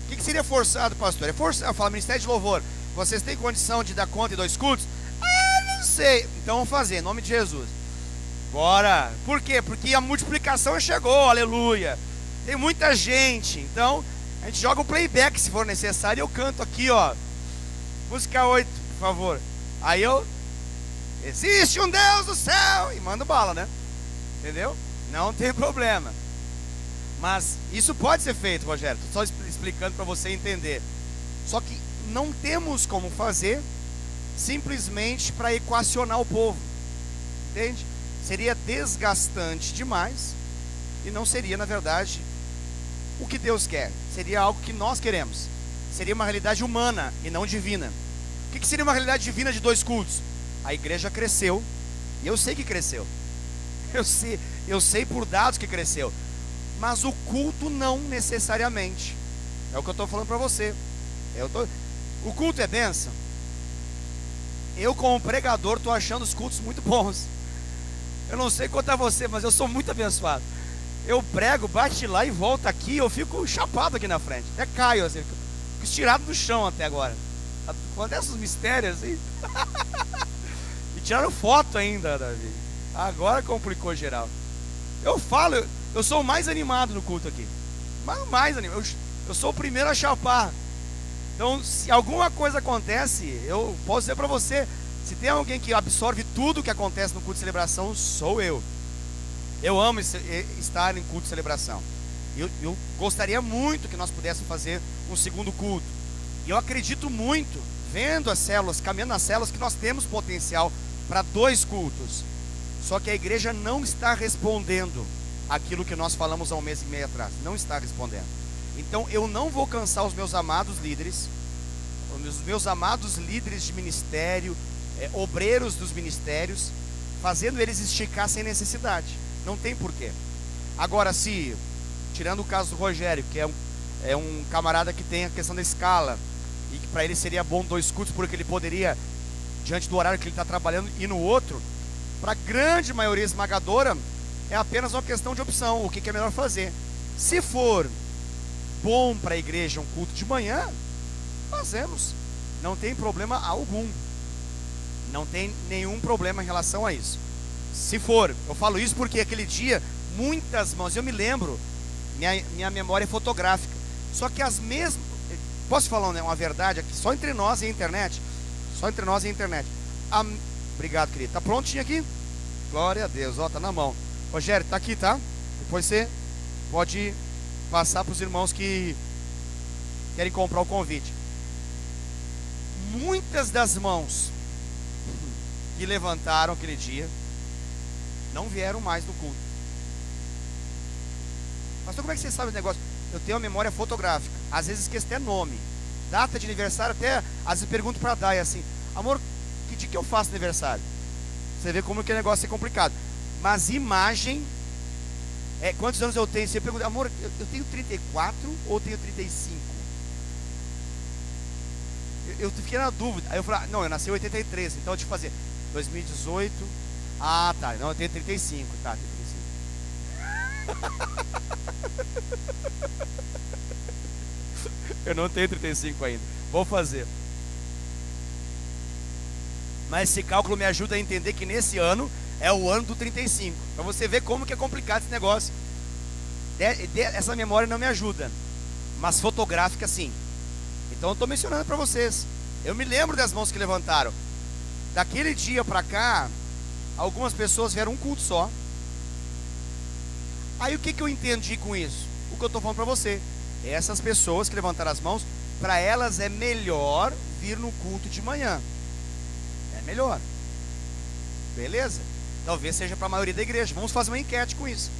O que seria forçado, pastor? É forçado. Eu falo, Ministério de Louvor, vocês têm condição de dar conta de 2 cultos? Ah, não sei. Então vamos fazer, em nome de Jesus. Bora. Por quê? Porque a multiplicação chegou, aleluia. Tem muita gente. Então, a gente joga o playback se for necessário. Eu canto aqui, ó. Música 8, por favor. Aí existe um Deus do céu. E manda bala, né? Entendeu? Não tem problema. Mas isso pode ser feito, Rogério. Estou só explicando para você entender. Só que não temos como fazer simplesmente para equacionar o povo. Entende? Seria desgastante demais. E não seria, na verdade, o que Deus quer. Seria algo que nós queremos. Seria uma realidade humana e não divina. O que seria uma realidade divina de 2 cultos? A igreja cresceu. E eu sei que cresceu. Eu sei por dados que cresceu. Mas o culto não necessariamente. É o que eu estou falando para você. O culto é bênção. Eu, como pregador, estou achando os cultos muito bons. Eu não sei quanto a você, mas eu sou muito abençoado. Eu prego, bate lá e volta aqui, eu fico chapado aqui na frente. Até caio, assim, fico estirado do chão até agora. Quando é esses mistérios assim. E tiraram foto ainda, Davi. Agora complicou geral. Eu falo, eu sou o mais animado no culto aqui. Mas mais animado. Eu sou o primeiro a chapar. Então, se alguma coisa acontece, eu posso dizer para você, Se tem alguém que absorve tudo que acontece no culto de celebração, sou eu. Eu amo estar em culto de celebração. Eu gostaria muito que nós pudéssemos fazer um segundo culto. E eu acredito muito, vendo as células, caminhando nas células, que nós temos potencial para 2 cultos. Só que a igreja não está respondendo aquilo que nós falamos há 1 mês e meio atrás. Não está respondendo. Então eu não vou cansar os meus amados líderes, os meus amados líderes de ministério, obreiros dos ministérios, fazendo eles esticar sem necessidade. Não tem porquê. Agora, se, tirando o caso do Rogério, que é um camarada que tem a questão da escala, e que para ele seria bom 2 cultos, porque ele poderia, diante do horário que ele está trabalhando, ir no outro, para a grande maioria esmagadora, é apenas uma questão de opção, o que é melhor fazer. Se for bom para a igreja um culto de manhã, fazemos, não tem problema algum, não tem nenhum problema em relação a isso. Se for, eu falo isso porque aquele dia, muitas mãos, eu me lembro, minha memória é fotográfica, só que as mesmas, posso falar uma verdade aqui, só entre nós e a internet, obrigado, querido, tá prontinho aqui? Glória a Deus, ó, tá na mão. Rogério, tá aqui, tá? Depois você pode passar para os irmãos que querem comprar o convite. Muitas das mãos que levantaram aquele dia não vieram mais no culto. Pastor, como é que você sabe o negócio? Eu tenho uma memória fotográfica, às vezes esqueço até nome, data de aniversário, até às vezes pergunto para a Dai assim: amor, que dia que eu faço aniversário? Você vê como que o negócio é complicado. Mas imagem, quantos anos eu tenho? Você pergunta: amor, eu tenho 34 ou tenho 35? Eu fiquei na dúvida. Aí eu falei: não, eu nasci em 83, então eu te fazer 2018. Ah, tá, não, eu tenho 35, tá, 35. Eu não tenho 35 ainda, vou fazer. Mas esse cálculo me ajuda a entender que nesse ano é o ano do 35. Para você ver como que é complicado esse negócio. Essa memória não me ajuda, mas fotográfica sim. Então eu estou mencionando para vocês. Eu me lembro das mãos que levantaram. Daquele dia para cá, algumas pessoas vieram um culto só. Aí o que eu entendi com isso? O que eu estou falando para você. Essas pessoas que levantaram as mãos, para elas é melhor vir no culto de manhã. É melhor. Beleza? Talvez seja para a maioria da igreja. Vamos fazer uma enquete com isso.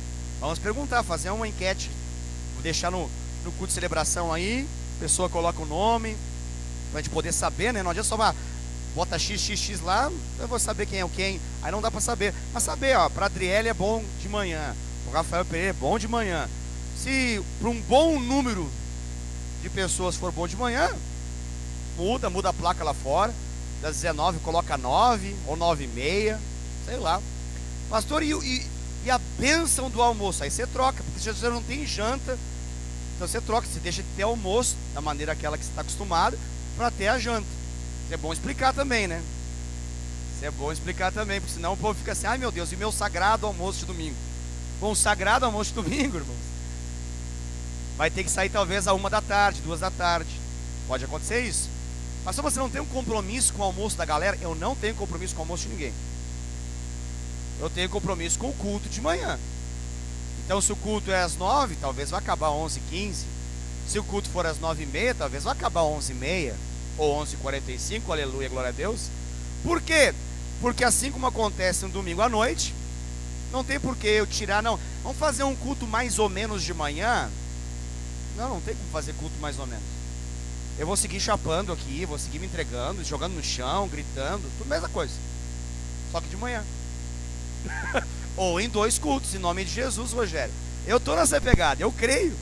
Vamos perguntar, fazer uma enquete. Vou deixar no culto de celebração aí. A pessoa coloca o nome, para a gente poder saber, né? Não adianta só bota XXX lá, eu vou saber quem é o quem. Aí não dá para saber. Mas saber, ó, para Adriele é bom de manhã, o Rafael Pereira é bom de manhã. Se para um bom número de pessoas for bom de manhã, muda a placa lá fora. Das 19 coloca 9 ou 9:30, sei lá. Pastor, e a bênção do almoço? Aí você troca, porque se você não tem janta, então você troca, você deixa de ter almoço da maneira aquela que você está acostumado para ter a janta. Isso é bom explicar também, né? Isso é bom explicar também, porque senão o povo fica assim: ai meu Deus, e meu sagrado almoço de domingo? Bom, o sagrado almoço de domingo, irmãos, vai ter que sair talvez a 1 da tarde, 2 da tarde. Pode acontecer isso. Mas se você não tem um compromisso com o almoço da galera, eu não tenho compromisso com o almoço de ninguém. Eu tenho compromisso com o culto de manhã. Então se o culto é às 9, talvez vai acabar às 11:15. Se o culto for às 9:30, talvez vai acabar às 11:30 ou 11:45, aleluia, glória a Deus. Por quê? Porque assim como acontece no domingo à noite, não tem por que eu tirar, não. Vamos fazer um culto mais ou menos de manhã? Não tem como fazer culto mais ou menos. Eu vou seguir chapando aqui, vou seguir me entregando, jogando no chão, gritando, tudo a mesma coisa. Só que de manhã. Ou em 2 cultos, em nome de Jesus, Rogério. Eu estou nessa pegada, eu creio.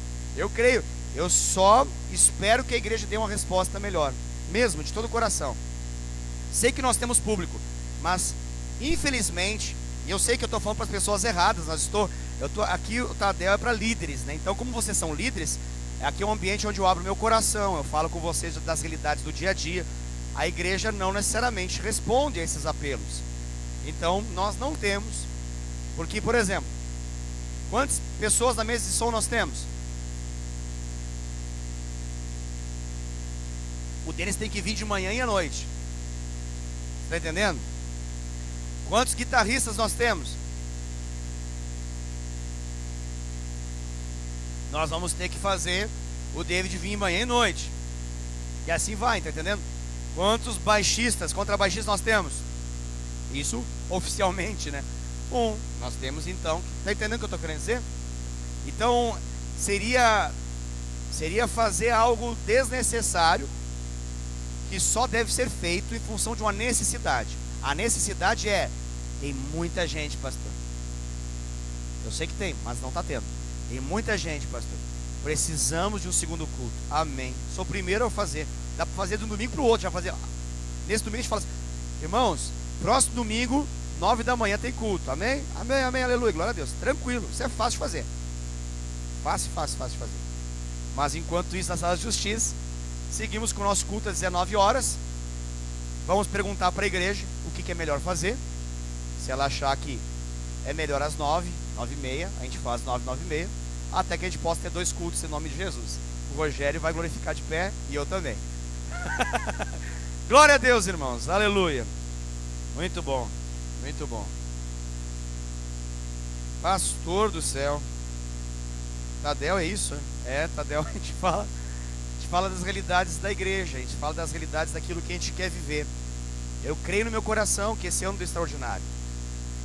Eu só espero que a igreja dê uma resposta melhor, mesmo, de todo o coração. Sei que nós temos público, mas infelizmente, e eu sei que eu estou falando para as pessoas erradas, aqui o Tadel é para líderes, né? Então, como vocês são líderes, aqui é um ambiente onde eu abro meu coração, eu falo com vocês das realidades do dia a dia. A igreja não necessariamente responde a esses apelos. Então, nós não temos, porque, por exemplo, quantas pessoas na mesa de som nós temos? O Denis tem que vir de manhã e à noite. Esse Está entendendo? Quantos guitarristas nós temos? Nós vamos ter que fazer o David vir manhã e noite. E assim vai, tá entendendo? Quantos baixistas, contrabaixistas nós temos? Isso oficialmente, né? Nós temos então. Tá entendendo o que eu tô querendo dizer? Então, seria fazer algo desnecessário, que só deve ser feito em função de uma necessidade. A necessidade tem muita gente, pastor. Eu sei que tem, mas não está tendo. Tem muita gente, pastor. Precisamos de um segundo culto. Amém. Sou o primeiro a fazer. Dá para fazer de um domingo para o outro. Já fazer. Nesse domingo a gente fala assim: irmãos, próximo domingo, 9 da manhã tem culto. Amém? Amém, amém, aleluia. Glória a Deus. Tranquilo. Isso é fácil de fazer. Fácil de fazer. Mas enquanto isso, na sala de justiça, seguimos com o nosso culto às 19 horas. Vamos perguntar para a igreja o que é melhor fazer. Se ela achar que é melhor às 9, 9h30, a gente faz 9, 9h30, até que a gente possa ter 2 cultos em nome de Jesus. O Rogério vai glorificar de pé e eu também. Glória a Deus, irmãos. Aleluia. Muito bom. Muito bom. Pastor do céu. Tadel, é isso? Tadel, a gente fala das realidades da igreja, a gente fala das realidades daquilo que a gente quer viver. Eu creio no meu coração que esse ano é extraordinário.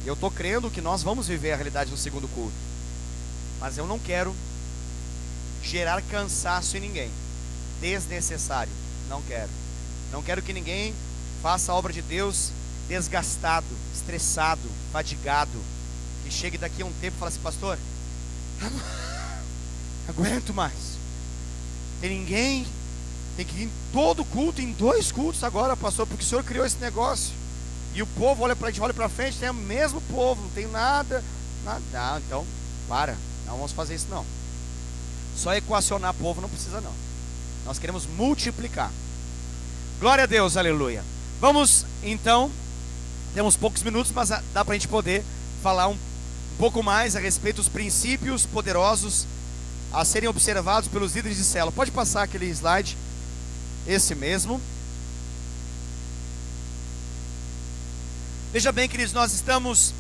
Eu estou crendo que nós vamos viver a realidade do segundo culto. Mas eu não quero gerar cansaço em ninguém, desnecessário. Não quero. Não quero que ninguém faça a obra de Deus desgastado, estressado, fadigado, que chegue daqui a um tempo e fale assim: pastor, aguento mais. Tem que vir todo culto, em 2 cultos agora, pastor, porque o senhor criou esse negócio. E o povo olha para frente, tem o mesmo povo, não tem nada. Não, então, não vamos fazer isso não. Só equacionar povo não precisa não. Nós queremos multiplicar. Glória a Deus, aleluia. Vamos então, temos poucos minutos, mas dá para a gente poder falar um pouco mais a respeito dos princípios poderosos a serem observados pelos líderes de célula. Pode passar aquele slide, esse mesmo. Veja bem, queridos, nós estamos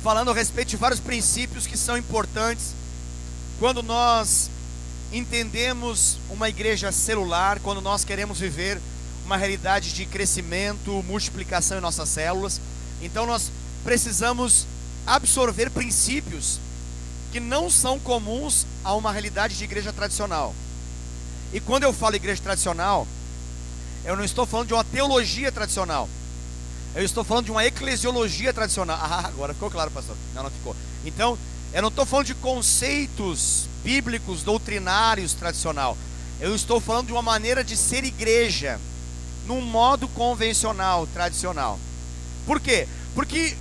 falando a respeito de vários princípios que são importantes quando nós entendemos uma igreja celular, quando nós queremos viver uma realidade de crescimento, multiplicação em nossas células. Então nós precisamos absorver princípios que não são comuns a uma realidade de igreja tradicional. E quando eu falo igreja tradicional, eu não estou falando de uma teologia tradicional, eu estou falando de uma eclesiologia tradicional. Agora ficou claro, pastor? Não ficou. Então, eu não estou falando de conceitos bíblicos, doutrinários tradicional. Eu estou falando de uma maneira de ser igreja, num modo convencional, tradicional. Por quê? Porque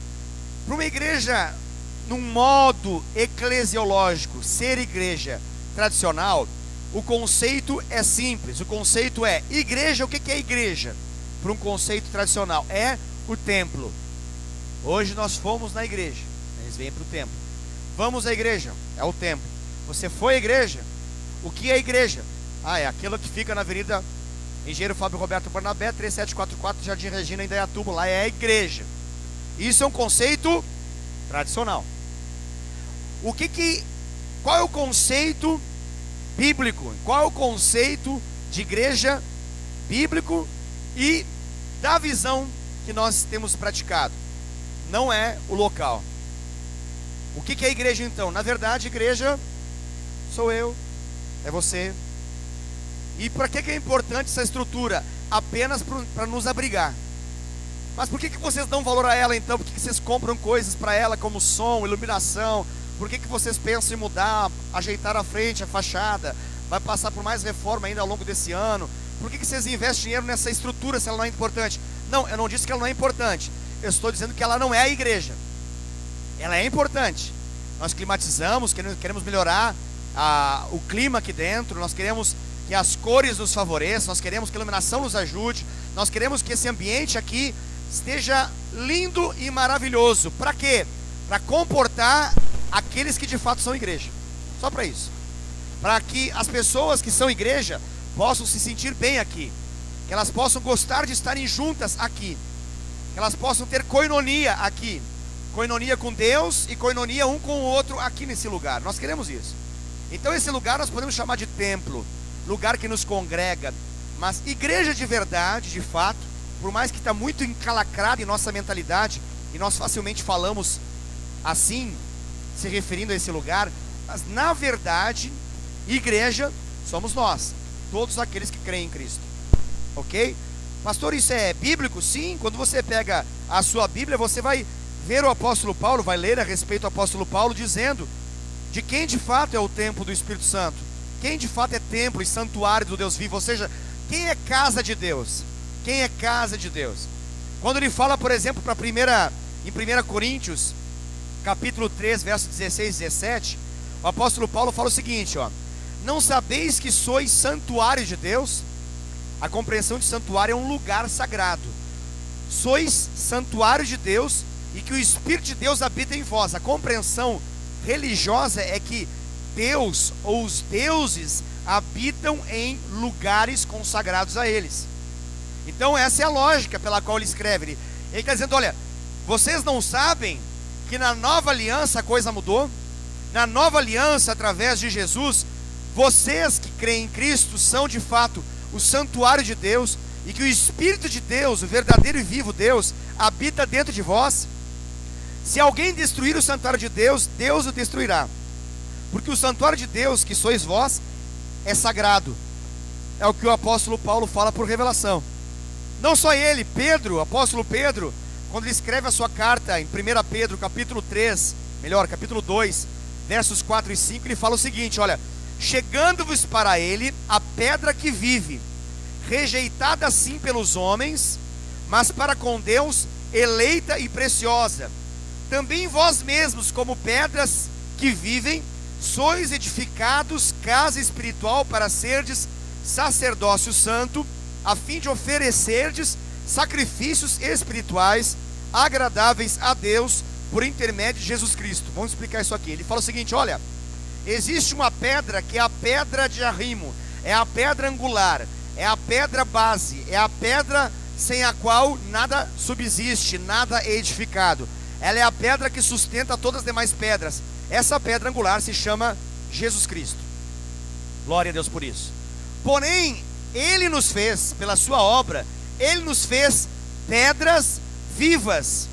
para uma igreja num modo eclesiológico, ser igreja tradicional, o conceito é simples. O conceito é igreja. O que é igreja? Para um conceito tradicional, é o templo. Hoje nós fomos na igreja, eles vêm para o templo. Vamos à igreja, é o templo. Você foi à igreja? O que é igreja? É aquilo que fica na Avenida Engenheiro Fábio Roberto Barnabé, 3744, Jardim Regina, Indaiatuba. Lá é a igreja. Isso é um conceito tradicional. Qual é o conceito bíblico? Qual é o conceito de igreja bíblico e da visão que nós temos praticado? Não é o local. O que é igreja então? Na verdade, igreja sou eu, é você. E para que é importante essa estrutura? Apenas para nos abrigar. Mas por que vocês dão valor a ela então? Por que vocês compram coisas para ela como som, iluminação? Por que vocês pensam em mudar, ajeitar a frente, a fachada? Vai passar por mais reforma ainda ao longo desse ano? Por que vocês investem dinheiro nessa estrutura se ela não é importante? Não, eu não disse que ela não é importante. Eu estou dizendo que ela não é a igreja. Ela é importante. Nós climatizamos, queremos melhorar o clima aqui dentro. Nós queremos que as cores nos favoreçam. Nós queremos que a iluminação nos ajude. Nós queremos que esse ambiente aqui esteja lindo e maravilhoso. Para quê? Para comportar aqueles que de fato são igreja. Só para isso. Para que as pessoas que são igreja possam se sentir bem aqui, que elas possam gostar de estarem juntas aqui. que elas possam ter koinonia aqui, koinonia com Deus e koinonia um com o outro aqui nesse lugar. Nós queremos isso. Então esse lugar nós podemos chamar de templo, lugar que nos congrega, mas igreja de verdade, de fato, por mais que está muito encalacrado em nossa mentalidade, e nós facilmente falamos assim, se referindo a esse lugar, mas na verdade, igreja somos nós, todos aqueles que creem em Cristo, ok? Pastor, isso é bíblico? Sim. Quando você pega a sua Bíblia, você vai ver o apóstolo Paulo, vai ler a respeito do apóstolo Paulo, dizendo de quem de fato é o templo do Espírito Santo, quem de fato é templo e santuário do Deus vivo, ou seja, quem é casa de Deus, quem é casa de Deus. Quando ele fala, por exemplo, em 1 Coríntios, capítulo 3, versos 16 e 17, o apóstolo Paulo fala o seguinte, ó: não sabeis que sois santuário de Deus? A compreensão de santuário é um lugar sagrado. Sois santuário de Deus e que o Espírito de Deus habita em vós. A compreensão religiosa é que Deus ou os deuses habitam em lugares consagrados a eles. Então essa é a lógica pela qual ele escreve. Ele está dizendo, olha, vocês não sabem que na nova aliança a coisa mudou? Na nova aliança, através de Jesus, vocês que creem em Cristo são de fato o santuário de Deus, e que o Espírito de Deus, o verdadeiro e vivo Deus, habita dentro de vós. Se alguém destruir o santuário de Deus, Deus o destruirá, porque o santuário de Deus, que sois vós, é sagrado. É o que o apóstolo Paulo fala por revelação. Não só ele, Pedro, o apóstolo Pedro, quando ele escreve a sua carta em 1 Pedro, capítulo 3, capítulo 2, versos 4 e 5, ele fala o seguinte, olha: chegando-vos para ele a pedra que vive, rejeitada sim pelos homens, mas para com Deus eleita e preciosa. Também vós mesmos, como pedras que vivem, sois edificados casa espiritual para serdes sacerdócio santo, a fim de oferecerdes sacrifícios espirituais agradáveis a Deus por intermédio de Jesus Cristo. Vamos explicar isso aqui. Ele fala o seguinte, olha: existe uma pedra que é a pedra de arrimo, é a pedra angular, é a pedra base, é a pedra sem a qual nada subsiste, nada é edificado. Ela é a pedra que sustenta todas as demais pedras. Essa pedra angular se chama Jesus Cristo. Glória a Deus por isso. Porém, Ele nos fez, pela sua obra, Ele nos fez pedras vivas.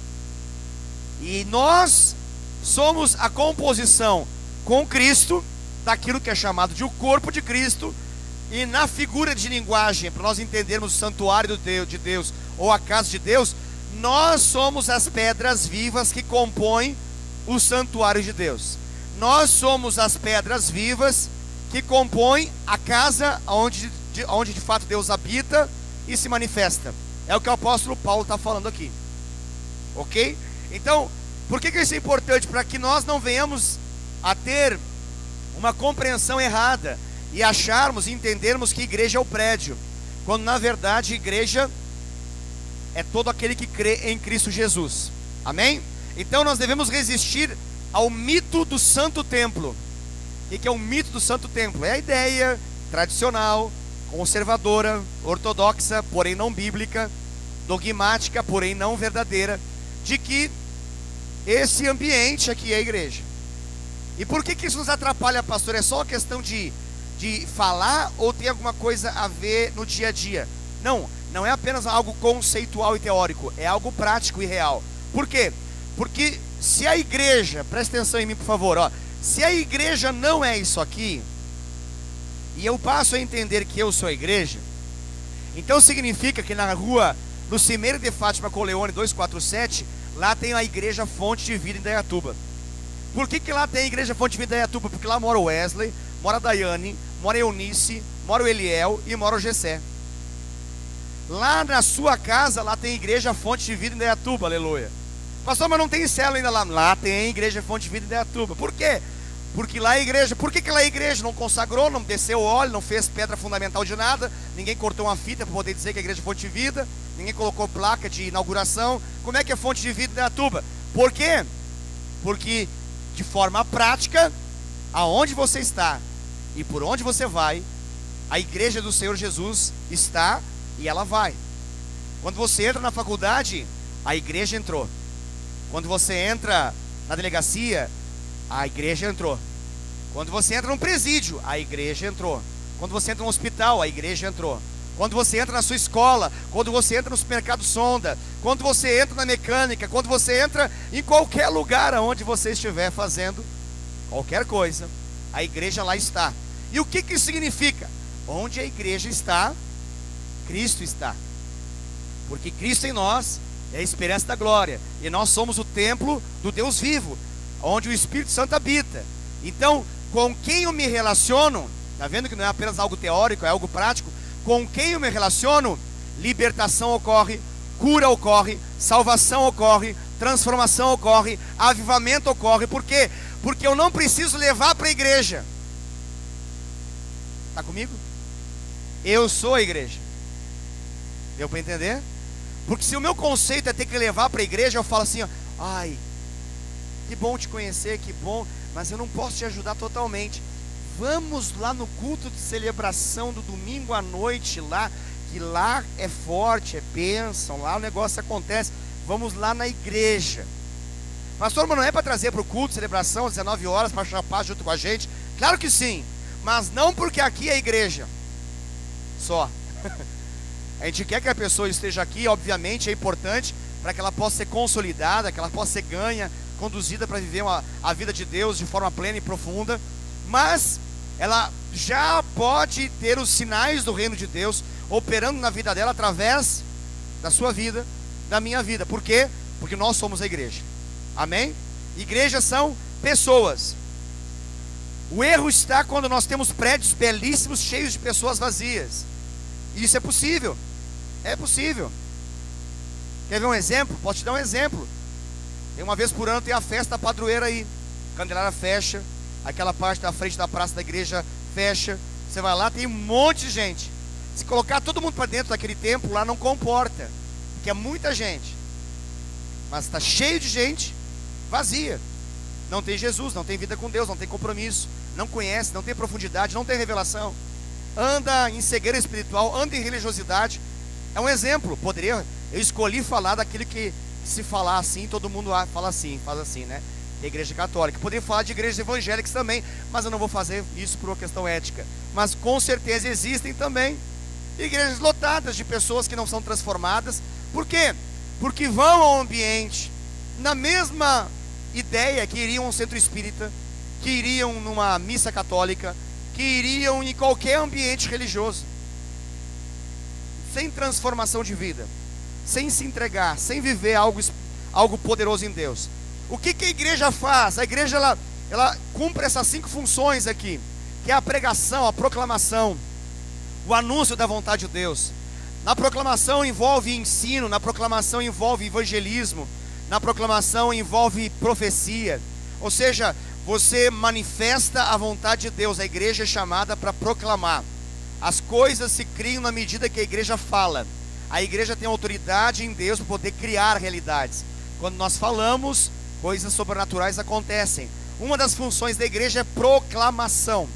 E nós somos a composição com Cristo, daquilo que é chamado de o corpo de Cristo. E na figura de linguagem, para nós entendermos o santuário de Deus, ou a casa de Deus, nós somos as pedras vivas que compõem o santuário de Deus. Nós somos as pedras vivas que compõem a casa onde de fato Deus habita e se manifesta. É o que o apóstolo Paulo está falando aqui. Ok? Então, por que isso é importante? Para que nós não venhamos a ter uma compreensão errada e acharmos e entendermos que igreja é o prédio, quando na verdade igreja é todo aquele que crê em Cristo Jesus. Amém? Então nós devemos resistir ao mito do santo templo. O que é o mito do santo templo? É a ideia tradicional, conservadora, ortodoxa, porém não bíblica, dogmática, porém não verdadeira, de que esse ambiente aqui é a igreja. E por que isso nos atrapalha, pastor? É só uma questão de falar, ou tem alguma coisa a ver no dia a dia? Não é apenas algo conceitual e teórico, é algo prático e real. Por quê? Porque se a igreja, presta atenção em mim por favor, ó, se a igreja não é isso aqui, e eu passo a entender que eu sou a igreja, então significa que na rua Lucimeiro de Fátima Coleone 247, lá tem a igreja Fonte de Vida em Indaiatuba. Por que lá tem a igreja Fonte de Vida em Indaiatuba? Porque lá mora o Wesley, mora a Daiane, mora a Eunice, mora o Eliel e mora o Gessé. Lá na sua casa, lá tem igreja Fonte de Vida em Indaiatuba, aleluia. Pastor, mas não tem célula ainda lá? Lá tem a igreja Fonte de Vida em Indaiatuba. Por quê? Porque lá é igreja. Por que lá é igreja? Não consagrou, não desceu óleo, não fez pedra fundamental de nada, ninguém cortou uma fita para poder dizer que é igreja Fonte de Vida, ninguém colocou placa de inauguração. Como é que é Fonte de Vida em Indaiatuba? Por quê? Porque de forma prática, aonde você está e por onde você vai, a igreja do Senhor Jesus está e ela vai. Quando você entra na faculdade, a igreja entrou. Quando você entra na delegacia, a igreja entrou. Quando você entra num presídio, a igreja entrou. Quando você entra num hospital, a igreja entrou. Quando você entra na sua escola, quando você entra no supermercado Sonda, quando você entra na mecânica, quando você entra em qualquer lugar onde você estiver fazendo qualquer coisa, a igreja lá está. E o que isso significa? Onde a igreja está, Cristo está. Porque Cristo em nós é a esperança da glória. E nós somos o templo do Deus vivo, onde o Espírito Santo habita. Então, com quem eu me relaciono, está vendo que não é apenas algo teórico, é algo prático. Com quem eu me relaciono, libertação ocorre, cura ocorre, salvação ocorre, transformação ocorre, avivamento ocorre. Por quê? Porque eu não preciso levar para a igreja. Está comigo? Eu sou a igreja. Deu para entender? Porque se o meu conceito é ter que levar para a igreja, eu falo assim, ó, ai, que bom te conhecer, que bom, mas eu não posso te ajudar totalmente. Vamos lá no culto de celebração do domingo à noite lá, que lá é forte, é bênção, lá o negócio acontece. Vamos lá na igreja. Pastor, mas não é para trazer para o culto de celebração às 19 horas para chapar junto com a gente? Claro que sim, mas não porque aqui é a igreja só. A gente quer que a pessoa esteja aqui, obviamente é importante para que ela possa ser consolidada, que ela possa ser ganha, conduzida para viver a vida de Deus de forma plena e profunda. Mas ela já pode ter os sinais do reino de Deus operando na vida dela através da sua vida, da minha vida. Por quê? Porque nós somos a igreja. Amém? Igrejas são pessoas. O erro está quando nós temos prédios belíssimos, cheios de pessoas vazias. Isso é possível. É possível. Quer ver um exemplo? Posso te dar um exemplo. Uma vez por ano tem a festa da padroeira aí. Candelária fecha, aquela parte da frente da praça da igreja fecha. Você vai lá, tem um monte de gente. Se colocar todo mundo para dentro daquele templo lá, não comporta, porque é muita gente. Mas está cheio de gente vazia. Não tem Jesus, não tem vida com Deus, não tem compromisso, não conhece, não tem profundidade, não tem revelação. Anda em cegueira espiritual, anda em religiosidade. É um exemplo. Eu escolhi falar daquilo que, se falar assim, todo mundo fala assim, faz assim, né? Da igreja católica. Poderia falar de igrejas evangélicas também, mas eu não vou fazer isso por uma questão ética. Mas com certeza existem também igrejas lotadas de pessoas que não são transformadas. Por quê? Porque vão ao ambiente na mesma ideia que iriam a um centro espírita, que iriam numa missa católica, que iriam em qualquer ambiente religioso, sem transformação de vida, sem se entregar, sem viver algo poderoso em Deus. O que a igreja faz? A igreja ela cumpre essas 5 funções aqui, que é a pregação, a proclamação, o anúncio da vontade de Deus. Na proclamação envolve ensino, na proclamação envolve evangelismo, na proclamação envolve profecia. Ou seja, você manifesta a vontade de Deus. A igreja é chamada para proclamar. As coisas se criam na medida que a igreja fala. A igreja tem autoridade em Deus para poder criar realidades. Quando nós falamos, coisas sobrenaturais acontecem. Uma das funções da igreja é proclamação,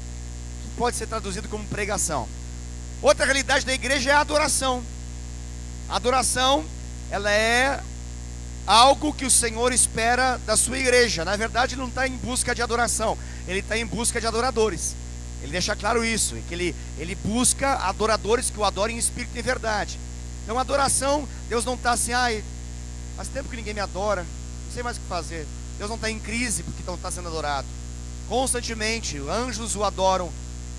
que pode ser traduzido como pregação. Outra realidade da igreja é a adoração. A adoração, ela é algo que o Senhor espera da sua igreja. Na verdade, ele não está em busca de adoração, ele está em busca de adoradores. Ele deixa claro isso, que ele busca adoradores que o adorem em espírito e em verdade. Então, adoração, Deus não está assim, faz tempo que ninguém me adora, não sei mais o que fazer. Deus não está em crise porque não está sendo adorado. Constantemente, anjos o adoram,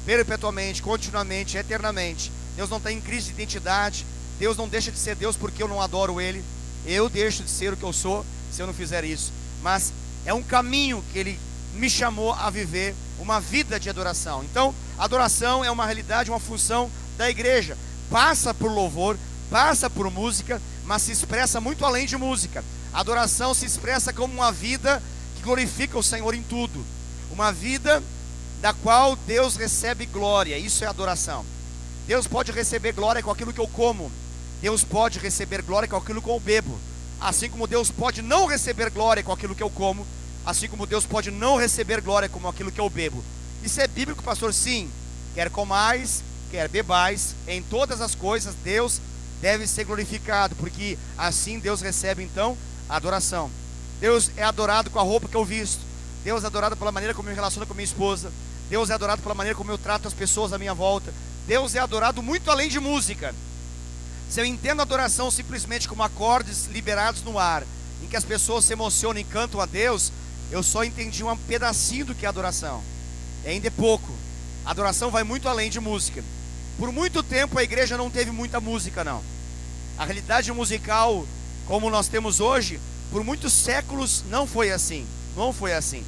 perpetuamente, continuamente, eternamente. Deus não está em crise de identidade. Deus não deixa de ser Deus porque eu não adoro Ele. Eu deixo de ser o que eu sou se eu não fizer isso. Mas é um caminho que Ele me chamou a viver, uma vida de adoração. Então, adoração é uma realidade, uma função da igreja. Passa por louvor, passa por música, mas se expressa muito além de música. A adoração se expressa como uma vida que glorifica o Senhor em tudo. Uma vida da qual Deus recebe glória. Isso é adoração. Deus pode receber glória com aquilo que eu como. Deus pode receber glória com aquilo que eu bebo. Assim como Deus pode não receber glória com aquilo que eu como, assim como Deus pode não receber glória com aquilo que eu bebo. Isso é bíblico, pastor? Sim. Quer comais, quer bebais, em todas as coisas Deus deve ser glorificado, porque assim Deus recebe então a adoração. Deus é adorado com a roupa que eu visto. Deus é adorado pela maneira como eu me relaciono com minha esposa. Deus é adorado pela maneira como eu trato as pessoas à minha volta. Deus é adorado muito além de música. Se eu entendo a adoração simplesmente como acordes liberados no ar, em que as pessoas se emocionam e cantam a Deus, eu só entendi um pedacinho do que é adoração. E ainda é pouco. A adoração vai muito além de música. Por muito tempo a igreja não teve muita música, não. A realidade musical como nós temos hoje, por muitos séculos não foi assim. Não foi assim.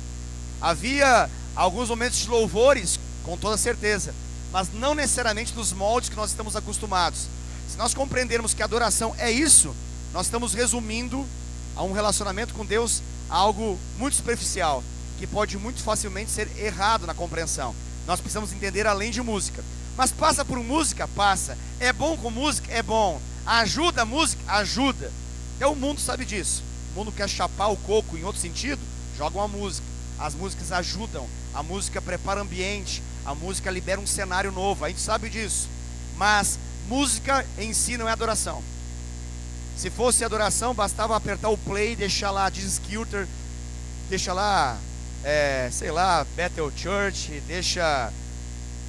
Havia alguns momentos de louvores, com toda certeza, mas não necessariamente nos moldes que nós estamos acostumados. Se nós compreendermos que a adoração é isso, nós estamos resumindo a um relacionamento com Deus a algo muito superficial, que pode muito facilmente ser errado na compreensão. Nós precisamos entender além de música. Mas passa por música? Passa. É bom com música? É bom. Ajuda a música? Ajuda. Até o mundo sabe disso. O mundo quer chapar o coco em outro sentido? Joga uma música. As músicas ajudam. A música prepara ambiente. A música libera um cenário novo. A gente sabe disso. Mas música em si não é adoração. Se fosse adoração, bastava apertar o play, deixar lá Jesus Kilter, deixa lá, sei lá, Bethel Church, deixa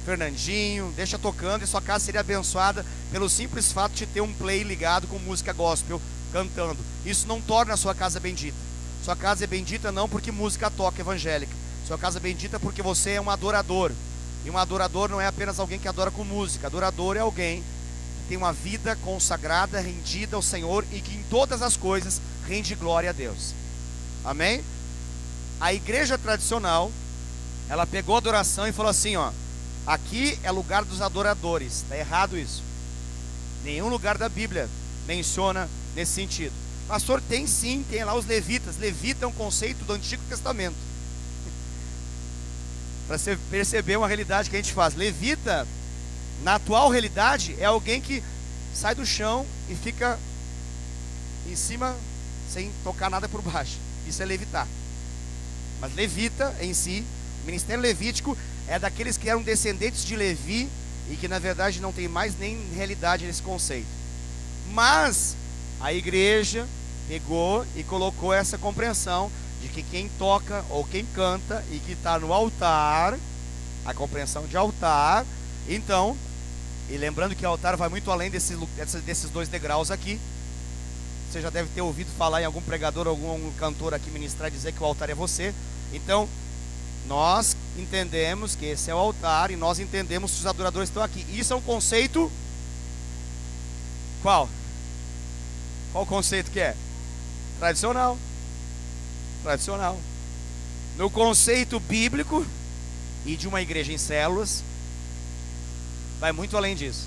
Fernandinho, deixa tocando, e sua casa seria abençoada pelo simples fato de ter um play ligado com música gospel cantando. Isso não torna a sua casa bendita. Sua casa é bendita não porque música toca evangélica. Sua casa é bendita porque você é um adorador. E um adorador não é apenas alguém que adora com música. Adorador é alguém que tem uma vida consagrada, rendida ao Senhor, e que em todas as coisas rende glória a Deus. Amém? A igreja tradicional, ela pegou a adoração e falou assim, ó: aqui é lugar dos adoradores. Está errado isso. Nenhum lugar da Bíblia menciona nesse sentido. Pastor, tem sim, tem lá os levitas. Levita é um conceito do Antigo Testamento. Para você perceber uma realidade que a gente faz. Levita, na atual realidade, é alguém que sai do chão e fica em cima sem tocar nada por baixo. Isso é levitar. Mas levita em si, o ministério levítico, é daqueles que eram descendentes de Levi e que na verdade não tem mais nem realidade nesse conceito. Mas a igreja pegou e colocou essa compreensão de que quem toca ou quem canta e que está no altar, a compreensão de altar, então, e lembrando que o altar vai muito além desses dois degraus aqui. Você já deve ter ouvido falar em algum pregador, algum cantor aqui ministrar, dizer que o altar é você. Então, nós entendemos que esse é o altar, e nós entendemos que os adoradores estão aqui. Isso é um conceito. Qual? Qual conceito que é? Tradicional. Tradicional. No conceito bíblico e de uma igreja em células, vai muito além disso.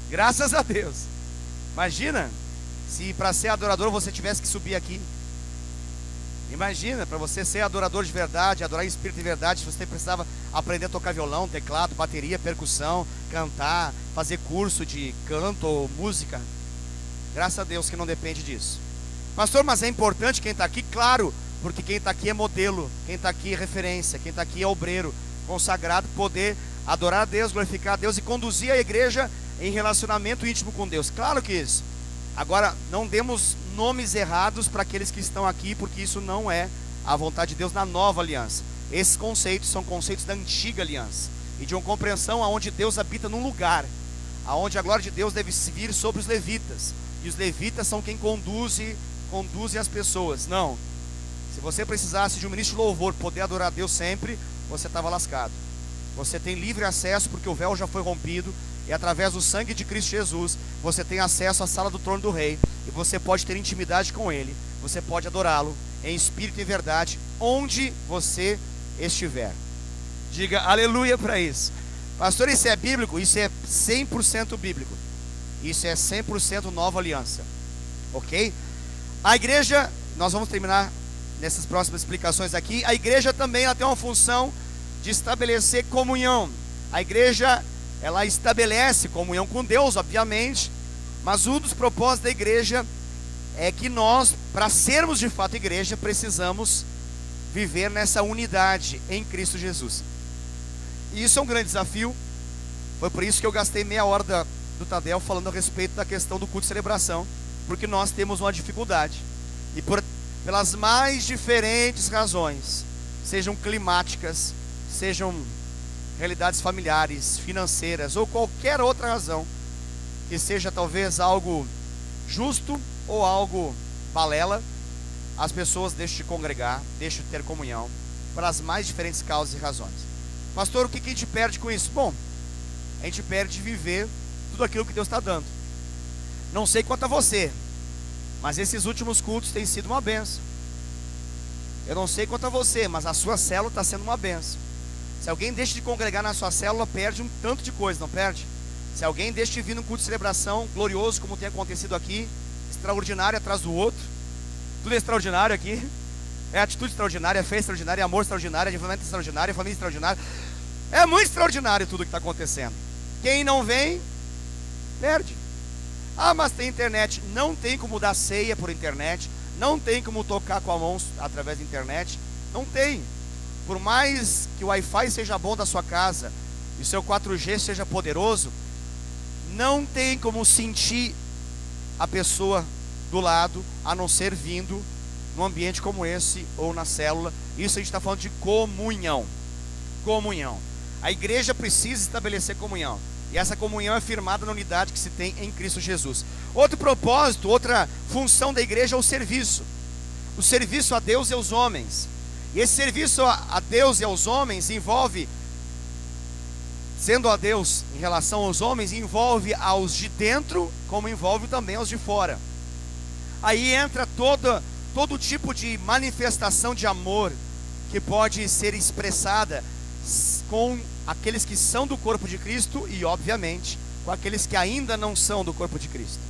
Graças a Deus. Imagina se para ser adorador você tivesse que subir aqui. Imagina, para você ser adorador de verdade, adorar em espírito de verdade, você precisava aprender a tocar violão, teclado, bateria, percussão, cantar, fazer curso de canto ou música. Graças a Deus que não depende disso. Pastor, mas é importante quem está aqui? Claro, porque quem está aqui é modelo, quem está aqui é referência, quem está aqui é obreiro, consagrado, poder adorar a Deus, glorificar a Deus e conduzir a igreja em relacionamento íntimo com Deus. Claro que isso. Agora, não demos nomes errados para aqueles que estão aqui, porque isso não é a vontade de Deus na nova aliança. Esses conceitos são conceitos da antiga aliança e de uma compreensão aonde Deus habita num lugar, aonde a glória de Deus deve vir sobre os levitas, e os levitas são quem conduzem as pessoas. Não. Se você precisasse de um ministro de louvor poder adorar a Deus sempre, você estava lascado. Você tem livre acesso porque o véu já foi rompido, e através do sangue de Cristo Jesus você tem acesso à sala do trono do rei, e você pode ter intimidade com ele, você pode adorá-lo em espírito e verdade onde você estiver. Diga aleluia para isso. Pastor, isso é bíblico? Isso é 100% bíblico. Isso é 100% nova aliança. Ok? A igreja, nós vamos terminar nessas próximas explicações aqui. A igreja também ela tem uma função de estabelecer comunhão. A igreja, ela estabelece comunhão com Deus, obviamente, mas um dos propósitos da igreja é que nós, para sermos de fato igreja, precisamos viver nessa unidade em Cristo Jesus. E isso é um grande desafio. Foi por isso que eu gastei meia hora do Tadel falando a respeito da questão do culto de celebração, porque nós temos uma dificuldade. E pelas mais diferentes razões, sejam climáticas, sejam realidades familiares, financeiras ou qualquer outra razão, que seja talvez algo justo ou algo balela, as pessoas deixam de congregar, deixam de ter comunhão, pelas mais diferentes causas e razões. Pastor, o que a gente perde com isso? Bom, a gente perde de viver tudo aquilo que Deus está dando. Não sei quanto a você, mas esses últimos cultos têm sido uma benção. Eu não sei quanto a você, mas a sua célula está sendo uma benção. Se alguém deixa de congregar na sua célula, perde um tanto de coisa, não perde? Se alguém deixa de vir num culto de celebração glorioso, como tem acontecido aqui, extraordinário atrás do outro, tudo é extraordinário aqui, é atitude extraordinária, é fé extraordinária, é amor extraordinário, é desenvolvimento extraordinário, é família extraordinária, é muito extraordinário tudo que está acontecendo. Quem não vem, perde. Ah, mas tem internet. Não tem como dar ceia por internet, não tem como tocar com a mão através da internet, não tem. Por mais que o Wi-Fi seja bom da sua casa e o seu 4G seja poderoso, não tem como sentir a pessoa do lado, a não ser vindo num ambiente como esse ou na célula. Isso a gente está falando de comunhão. Comunhão. A igreja precisa estabelecer comunhão, e essa comunhão é firmada na unidade que se tem em Cristo Jesus. Outro propósito, outra função da igreja é o serviço a Deus e aos homens. E esse serviço a Deus e aos homens envolve, sendo a Deus em relação aos homens, envolve aos de dentro, como envolve também aos de fora. Aí entra todo tipo de manifestação de amor que pode ser expressada com aqueles que são do corpo de Cristo e, obviamente, com aqueles que ainda não são do corpo de Cristo.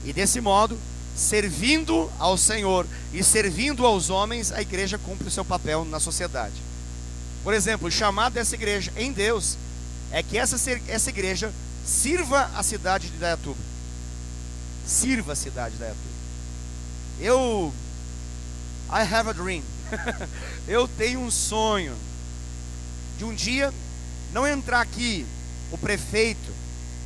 E desse modo, servindo ao Senhor e servindo aos homens, a igreja cumpre o seu papel na sociedade. Por exemplo, o chamado dessa igreja em Deus é que essa igreja sirva a cidade de Indaiatuba. Sirva a cidade de Indaiatuba. I have a dream. Eu tenho um sonho de um dia não entrar aqui o prefeito,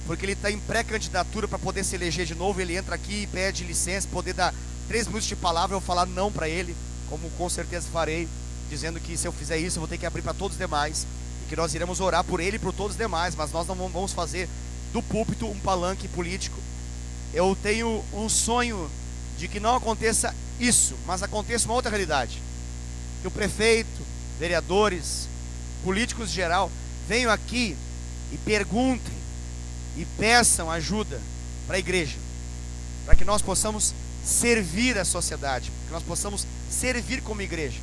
porque ele está em pré-candidatura para poder se eleger de novo. Ele entra aqui e pede licença, poder dar 3 minutos de palavra, eu falar não para ele, como com certeza farei, dizendo que se eu fizer isso eu vou ter que abrir para todos os demais, e que nós iremos orar por ele e por todos os demais, mas nós não vamos fazer do púlpito um palanque político. Eu tenho um sonho de que não aconteça isso, mas aconteça uma outra realidade, que o prefeito, vereadores, políticos em geral, venham aqui e perguntem e peçam ajuda para a igreja, para que nós possamos servir a sociedade, que nós possamos servir como igreja.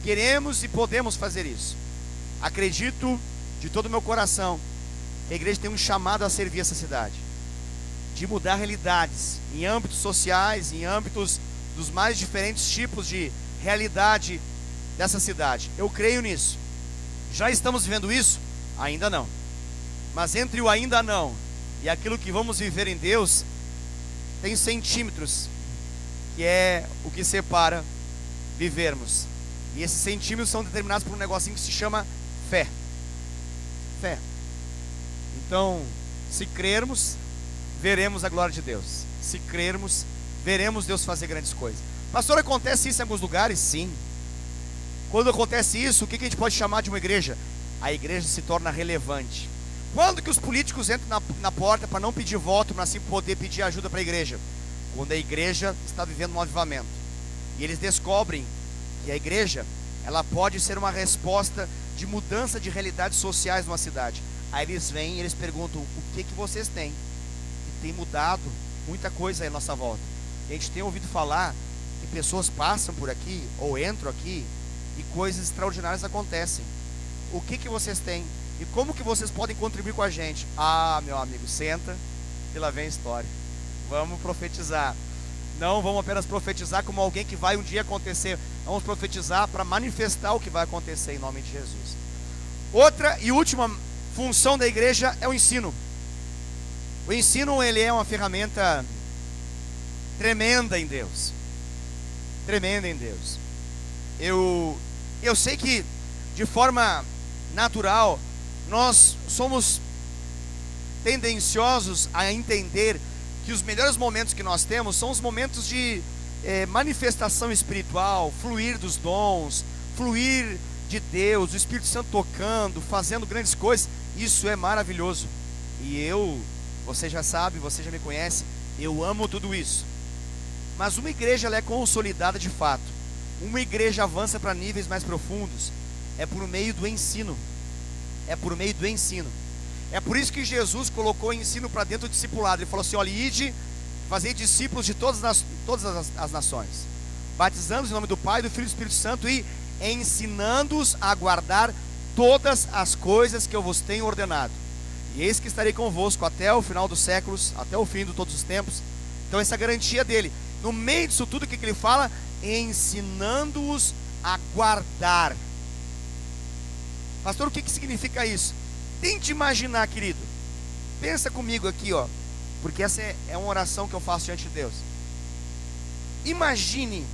Queremos e podemos fazer isso. Acredito de todo o meu coração que a igreja tem um chamado a servir essa cidade, de mudar realidades em âmbitos sociais, em âmbitos dos mais diferentes tipos de realidade dessa cidade. Eu creio nisso. Já estamos vivendo isso? Ainda não. Mas entre o ainda não e aquilo que vamos viver em Deus, tem centímetros, que é o que separa vivermos. E esses centímetros são determinados por um negocinho que se chama fé. Fé. Então, se crermos, veremos a glória de Deus. Se crermos, veremos Deus fazer grandes coisas. Pastor, acontece isso em alguns lugares? Sim. Quando acontece isso, o que a gente pode chamar de uma igreja? A igreja se torna relevante. Quando que os políticos entram na porta para não pedir voto, para assim poder pedir ajuda para a igreja? Quando a igreja está vivendo um avivamento. E eles descobrem que a igreja, ela pode ser uma resposta de mudança de realidades sociais numa cidade. Aí eles vêm e eles perguntam: o que vocês têm? E tem mudado muita coisa aí à nossa volta. E a gente tem ouvido falar que pessoas passam por aqui, ou entram aqui, e coisas extraordinárias acontecem. O que vocês têm? E como que vocês podem contribuir com a gente? Ah, meu amigo, senta e lá vem a história. Vamos profetizar. Não vamos apenas profetizar como alguém que vai um dia acontecer. Vamos profetizar para manifestar o que vai acontecer em nome de Jesus. Outra e última função da igreja é o ensino. O ensino, ele é uma ferramenta tremenda em Deus. Tremenda em Deus. Eu sei que de forma natural nós somos tendenciosos a entender que os melhores momentos que nós temos são os momentos de manifestação espiritual, fluir dos dons, fluir de Deus, o Espírito Santo tocando, fazendo grandes coisas. Isso é maravilhoso. E você já sabe, você já me conhece, eu amo tudo isso. Mas uma igreja, ela é consolidada de fato. Uma igreja avança para níveis mais profundos é por meio do ensino. É por meio do ensino. É por isso que Jesus colocou o ensino para dentro do discipulado. Ele falou assim: olha, ide, fazei discípulos de todas as nações, batizando-os em nome do Pai, do Filho e do Espírito Santo, e ensinando-os a guardar todas as coisas que eu vos tenho ordenado. E eis que estarei convosco até o final dos séculos, até o fim de todos os tempos. Então essa é a garantia dele. No meio disso tudo, o que ele fala? Ensinando-os a guardar. Pastor, o que significa isso? Tente imaginar, querido. Pensa comigo aqui, ó, porque essa é uma oração que eu faço diante de Deus. Imagine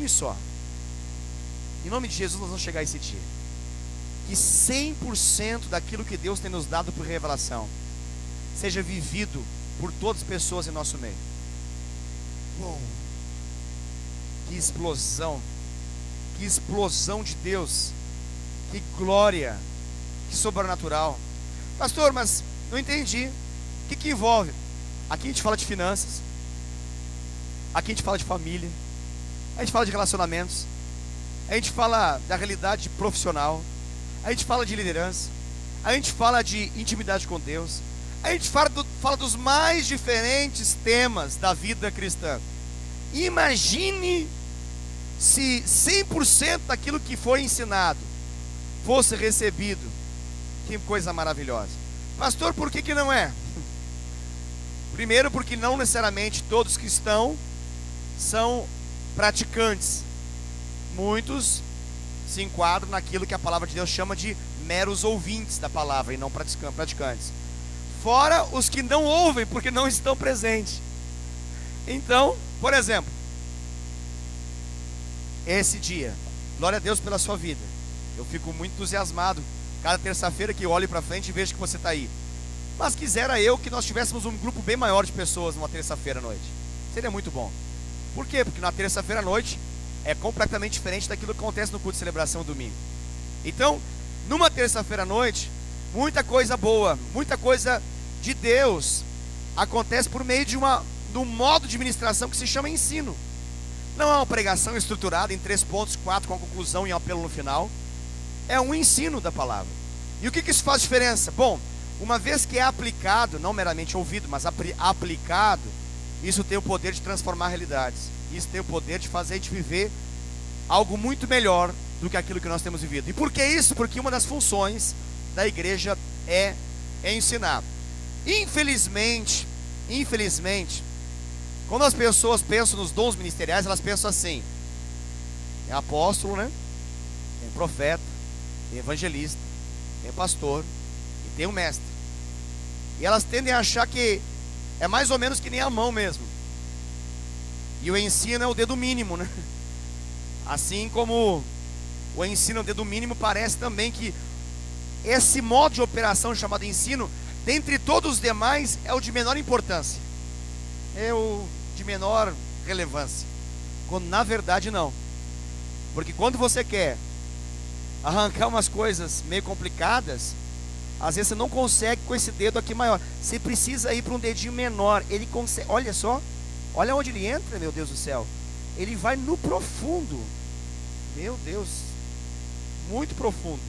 só. Em nome de Jesus nós vamos chegar a esse dia que 100% daquilo que Deus tem nos dado por revelação seja vivido por todas as pessoas em nosso meio. Uou. Que explosão de Deus, que glória, que sobrenatural. Pastor, mas não entendi. O que envolve? Aqui a gente fala de finanças, aqui a gente fala de família, a gente fala de relacionamentos, a gente fala da realidade profissional, a gente fala de liderança, a gente fala de intimidade com Deus, a gente fala dos mais diferentes temas da vida cristã. Imagine se 100% daquilo que foi ensinado fosse recebido. Que coisa maravilhosa. Pastor, por que não é? Primeiro, porque não necessariamente todos que estão são praticantes. Muitos se enquadram naquilo que a palavra de Deus chama de meros ouvintes da palavra e não praticantes. Fora os que não ouvem porque não estão presentes. Então, por exemplo, esse dia, glória a Deus pela sua vida. Eu fico muito entusiasmado cada terça-feira que eu olho para frente e vejo que você está aí. Mas quisera eu que nós tivéssemos um grupo bem maior de pessoas numa terça-feira à noite. Seria muito bom. Por quê? Porque na terça-feira à noite é completamente diferente daquilo que acontece no culto de celebração domingo. Então, numa terça-feira à noite, muita coisa boa, muita coisa de Deus acontece por meio de um modo de ministração que se chama ensino. Não é uma pregação estruturada em 3 pontos, 4 com a conclusão e um apelo no final. É um ensino da palavra. E o que isso faz diferença? Bom, uma vez que é aplicado, não meramente ouvido, mas aplicado, isso tem o poder de transformar realidades. Isso tem o poder de fazer a gente viver algo muito melhor do que aquilo que nós temos vivido. E por que isso? Porque uma das funções da igreja é ensinar. Infelizmente, quando as pessoas pensam nos dons ministeriais, elas pensam assim: tem apóstolo, né? Tem profeta, tem evangelista, tem pastor e tem um mestre. E elas tendem a achar que é mais ou menos que nem a mão mesmo. E o ensino é o dedo mínimo, né? Assim como o ensino é o dedo mínimo, parece também que esse modo de operação chamado ensino, dentre todos os demais, é o de menor importância, é o de menor relevância, quando na verdade não. Porque quando você quer arrancar umas coisas meio complicadas, às vezes você não consegue com esse dedo aqui maior, você precisa ir para um dedinho menor. Ele consegue, olha só, olha onde ele entra, meu Deus do céu. Ele vai no profundo, meu Deus, muito profundo.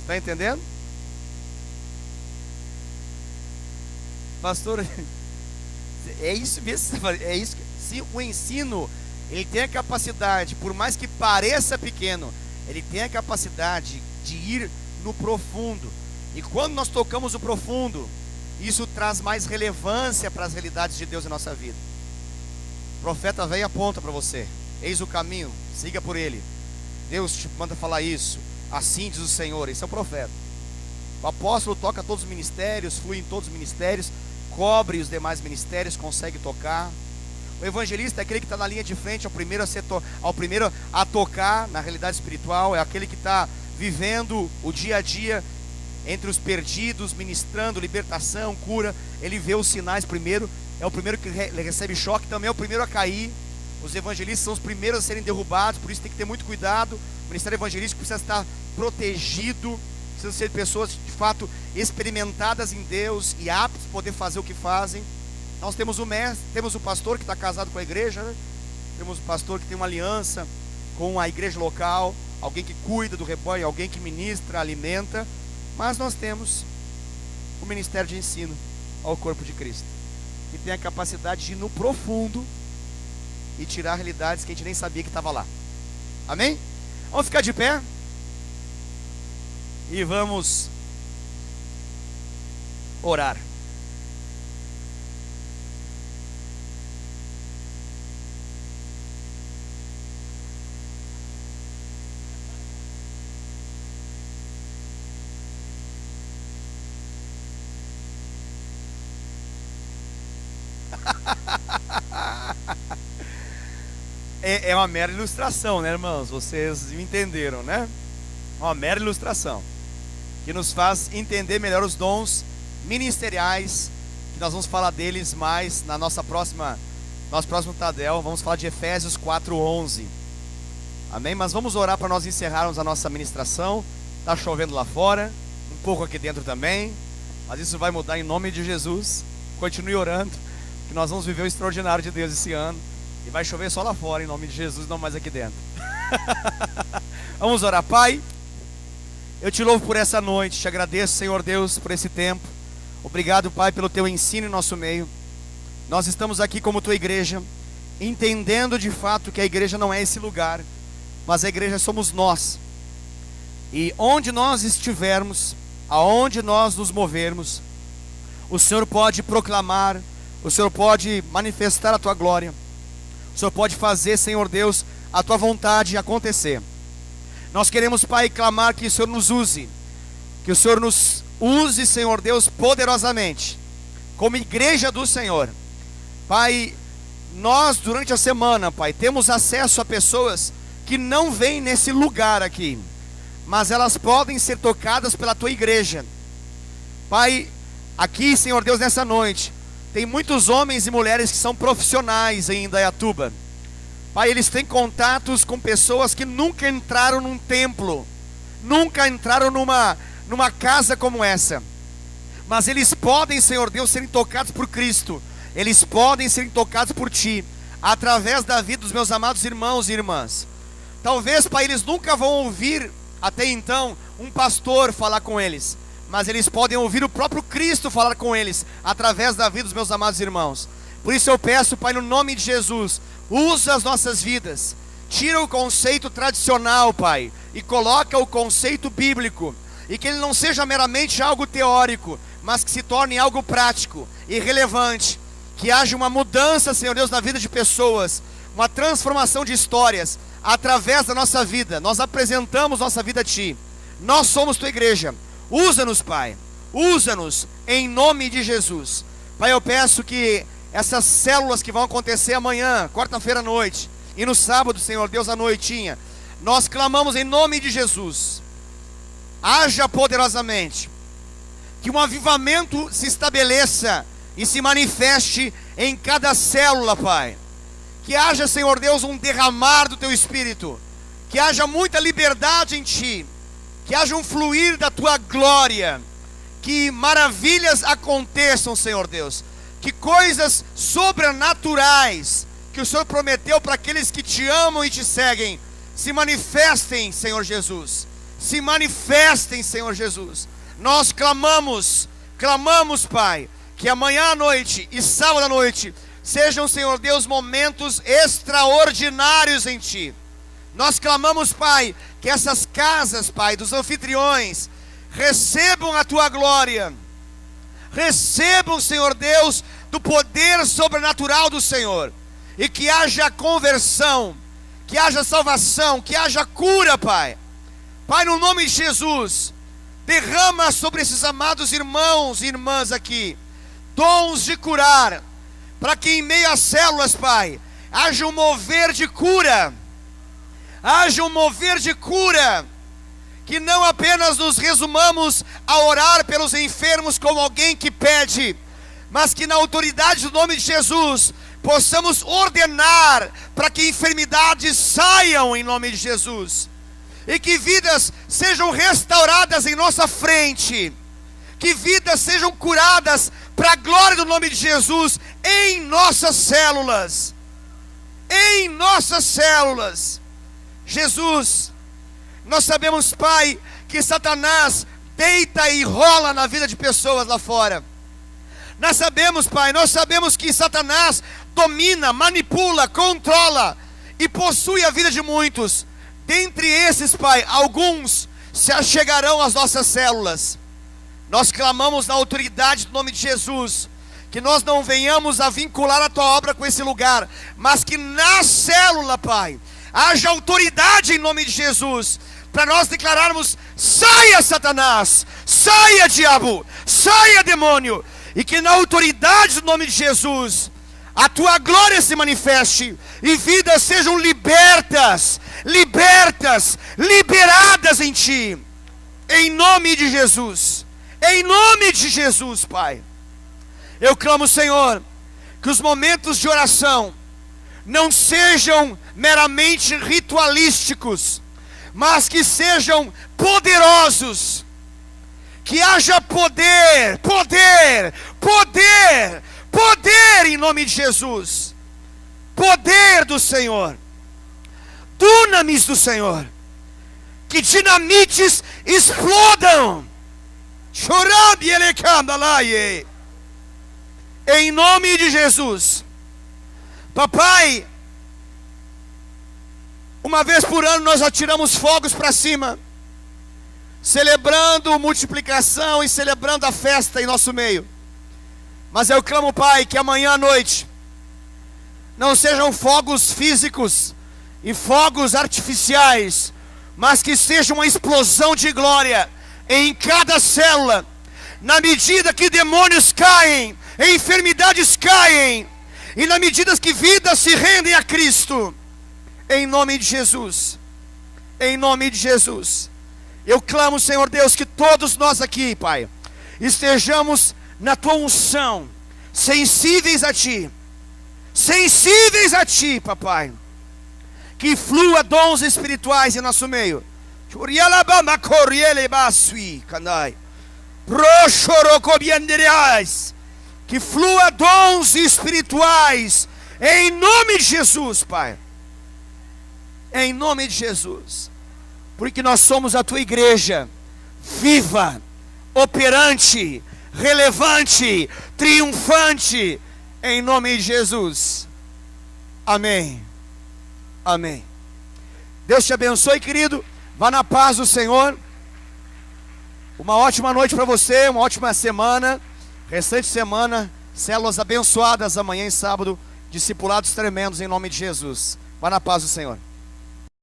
Está entendendo? Pastor, é isso mesmo, é isso. Se o ensino, ele tem a capacidade, por mais que pareça pequeno, ele tem a capacidade de ir no profundo. E quando nós tocamos o profundo, isso traz mais relevância para as realidades de Deus em nossa vida. O profeta vem e aponta para você: eis o caminho, siga por ele. Deus te manda falar isso, assim diz o Senhor. Esse é o profeta. O apóstolo toca todos os ministérios, flui em todos os ministérios, cobre os demais ministérios, consegue tocar. O evangelista é aquele que está na linha de frente, é o primeiro a tocar na realidade espiritual, é aquele que está vivendo o dia a dia, entre os perdidos, ministrando libertação, cura. Ele vê os sinais primeiro, é o primeiro que recebe choque, também é o primeiro a cair. Os evangelistas são os primeiros a serem derrubados, por isso tem que ter muito cuidado. O ministério evangelístico precisa estar protegido, precisam ser pessoas de fato experimentadas em Deus e aptas a poder fazer o que fazem. Nós temos o mestre, temos o pastor que está casado com a igreja, né? Temos o pastor que tem uma aliança com a igreja local, alguém que cuida do rebanho, alguém que ministra, alimenta. Mas nós temos o ministério de ensino ao corpo de Cristo, que tem a capacidade de ir no profundo e tirar realidades que a gente nem sabia que estava lá. Amém? Vamos ficar de pé e vamos orar. É uma mera ilustração, né, irmãos? Vocês me entenderam, né? Uma mera ilustração que nos faz entender melhor os dons ministeriais, que nós vamos falar deles mais na nosso próximo Tadel. Vamos falar de Efésios 4:11. Amém? Mas vamos orar para nós encerrarmos a nossa ministração. Está chovendo lá fora, um pouco aqui dentro também, mas isso vai mudar em nome de Jesus. Continue orando, que nós vamos viver o extraordinário de Deus esse ano. E vai chover só lá fora, em nome de Jesus, não mais aqui dentro. Vamos orar. Pai, eu te louvo por essa noite, te agradeço, Senhor Deus, por esse tempo. Obrigado, Pai, pelo teu ensino em nosso meio. Nós estamos aqui como tua igreja, entendendo de fato que a igreja não é esse lugar, mas a igreja somos nós. E onde nós estivermos, aonde nós nos movermos, o Senhor pode proclamar, o Senhor pode manifestar a tua glória. O Senhor pode fazer, Senhor Deus, a tua vontade acontecer. Nós queremos, Pai, clamar que o Senhor nos use, que o Senhor nos use, Senhor Deus, poderosamente, como igreja do Senhor. Pai, nós durante a semana, Pai, temos acesso a pessoas que não vêm nesse lugar aqui, mas elas podem ser tocadas pela tua igreja. Pai, aqui, Senhor Deus, nessa noite, tem muitos homens e mulheres que são profissionais em Indaiatuba. Pai, eles têm contatos com pessoas que nunca entraram num templo, nunca entraram numa casa como essa. Mas eles podem, Senhor Deus, serem tocados por Cristo. Eles podem serem tocados por Ti, através da vida dos meus amados irmãos e irmãs. Talvez, Pai, eles nunca vão ouvir, até então, um pastor falar com eles, mas eles podem ouvir o próprio Cristo falar com eles, através da vida dos meus amados irmãos. Por isso eu peço, Pai, no nome de Jesus, usa as nossas vidas, tira o conceito tradicional, Pai, e coloca o conceito bíblico, e que ele não seja meramente algo teórico, mas que se torne algo prático e relevante, que haja uma mudança, Senhor Deus, na vida de pessoas, uma transformação de histórias, através da nossa vida. Nós apresentamos nossa vida a Ti, nós somos Tua igreja. Usa-nos, Pai, usa-nos em nome de Jesus. Pai, eu peço que essas células que vão acontecer amanhã, quarta-feira à noite, e no sábado, Senhor Deus, à noitinha, nós clamamos em nome de Jesus. Haja poderosamente, que um avivamento se estabeleça e se manifeste em cada célula, Pai. Que haja, Senhor Deus, um derramar do Teu Espírito, que haja muita liberdade em Ti, que haja um fluir da Tua glória, que maravilhas aconteçam, Senhor Deus, que coisas sobrenaturais que o Senhor prometeu para aqueles que Te amam e Te seguem, se manifestem, Senhor Jesus, se manifestem, Senhor Jesus. Nós clamamos, Pai, que amanhã à noite e sábado à noite sejam, Senhor Deus, momentos extraordinários em Ti. Nós clamamos, Pai, que essas casas, Pai, dos anfitriões, recebam a Tua glória, recebam, Senhor Deus, do poder sobrenatural do Senhor, e que haja conversão, que haja salvação, que haja cura, Pai. Pai, no nome de Jesus, derrama sobre esses amados irmãos e irmãs aqui, dons de curar, para que em meio às células, Pai, haja um mover de cura, haja um mover de cura, que não apenas nos resumamos a orar pelos enfermos como alguém que pede, mas que na autoridade do nome de Jesus possamos ordenar para que enfermidades saiam em nome de Jesus, e que vidas sejam restauradas em nossa frente, que vidas sejam curadas para a glória do nome de Jesus em nossas células, em nossas células. Jesus, nós sabemos, Pai, que Satanás deita e rola na vida de pessoas lá fora. Nós sabemos, Pai, nós sabemos que Satanás domina, manipula, controla e possui a vida de muitos. Dentre esses, Pai, alguns se achegarão às nossas células. Nós clamamos na autoridade do nome de Jesus, que nós não venhamos a vincular a Tua obra com esse lugar, mas que na célula, Pai, haja autoridade em nome de Jesus, para nós declararmos: saia Satanás, saia diabo, saia demônio, e que na autoridade do nome de Jesus, a Tua glória se manifeste, e vidas sejam libertas, liberadas em Ti, em nome de Jesus, em nome de Jesus, Pai. Eu clamo, Senhor, que os momentos de oração não sejam meramente ritualísticos, mas que sejam poderosos, que haja poder em nome de Jesus, poder do Senhor, dunamis do Senhor, que dinamites explodam, em nome de Jesus. Papai, uma vez por ano nós atiramos fogos para cima, celebrando multiplicação e celebrando a festa em nosso meio. Mas eu clamo, Pai, que amanhã à noite não sejam fogos físicos e fogos artificiais, mas que seja uma explosão de glória em cada célula, na medida que demônios caem, enfermidades caem, e na medida que vidas se rendem a Cristo, em nome de Jesus, em nome de Jesus. Eu clamo, Senhor Deus, que todos nós aqui, Pai, estejamos na Tua unção, sensíveis a Ti, Papai, que flua dons espirituais em nosso meio, que flua dons espirituais, em nome de Jesus, Pai, em nome de Jesus, porque nós somos a Tua igreja, viva, operante, relevante, triunfante, em nome de Jesus, amém, amém. Deus te abençoe, querido, vá na paz do Senhor, uma ótima noite para você, uma ótima semana, restante semana, células abençoadas amanhã e sábado, discipulados tremendos em nome de Jesus, vá na paz do Senhor.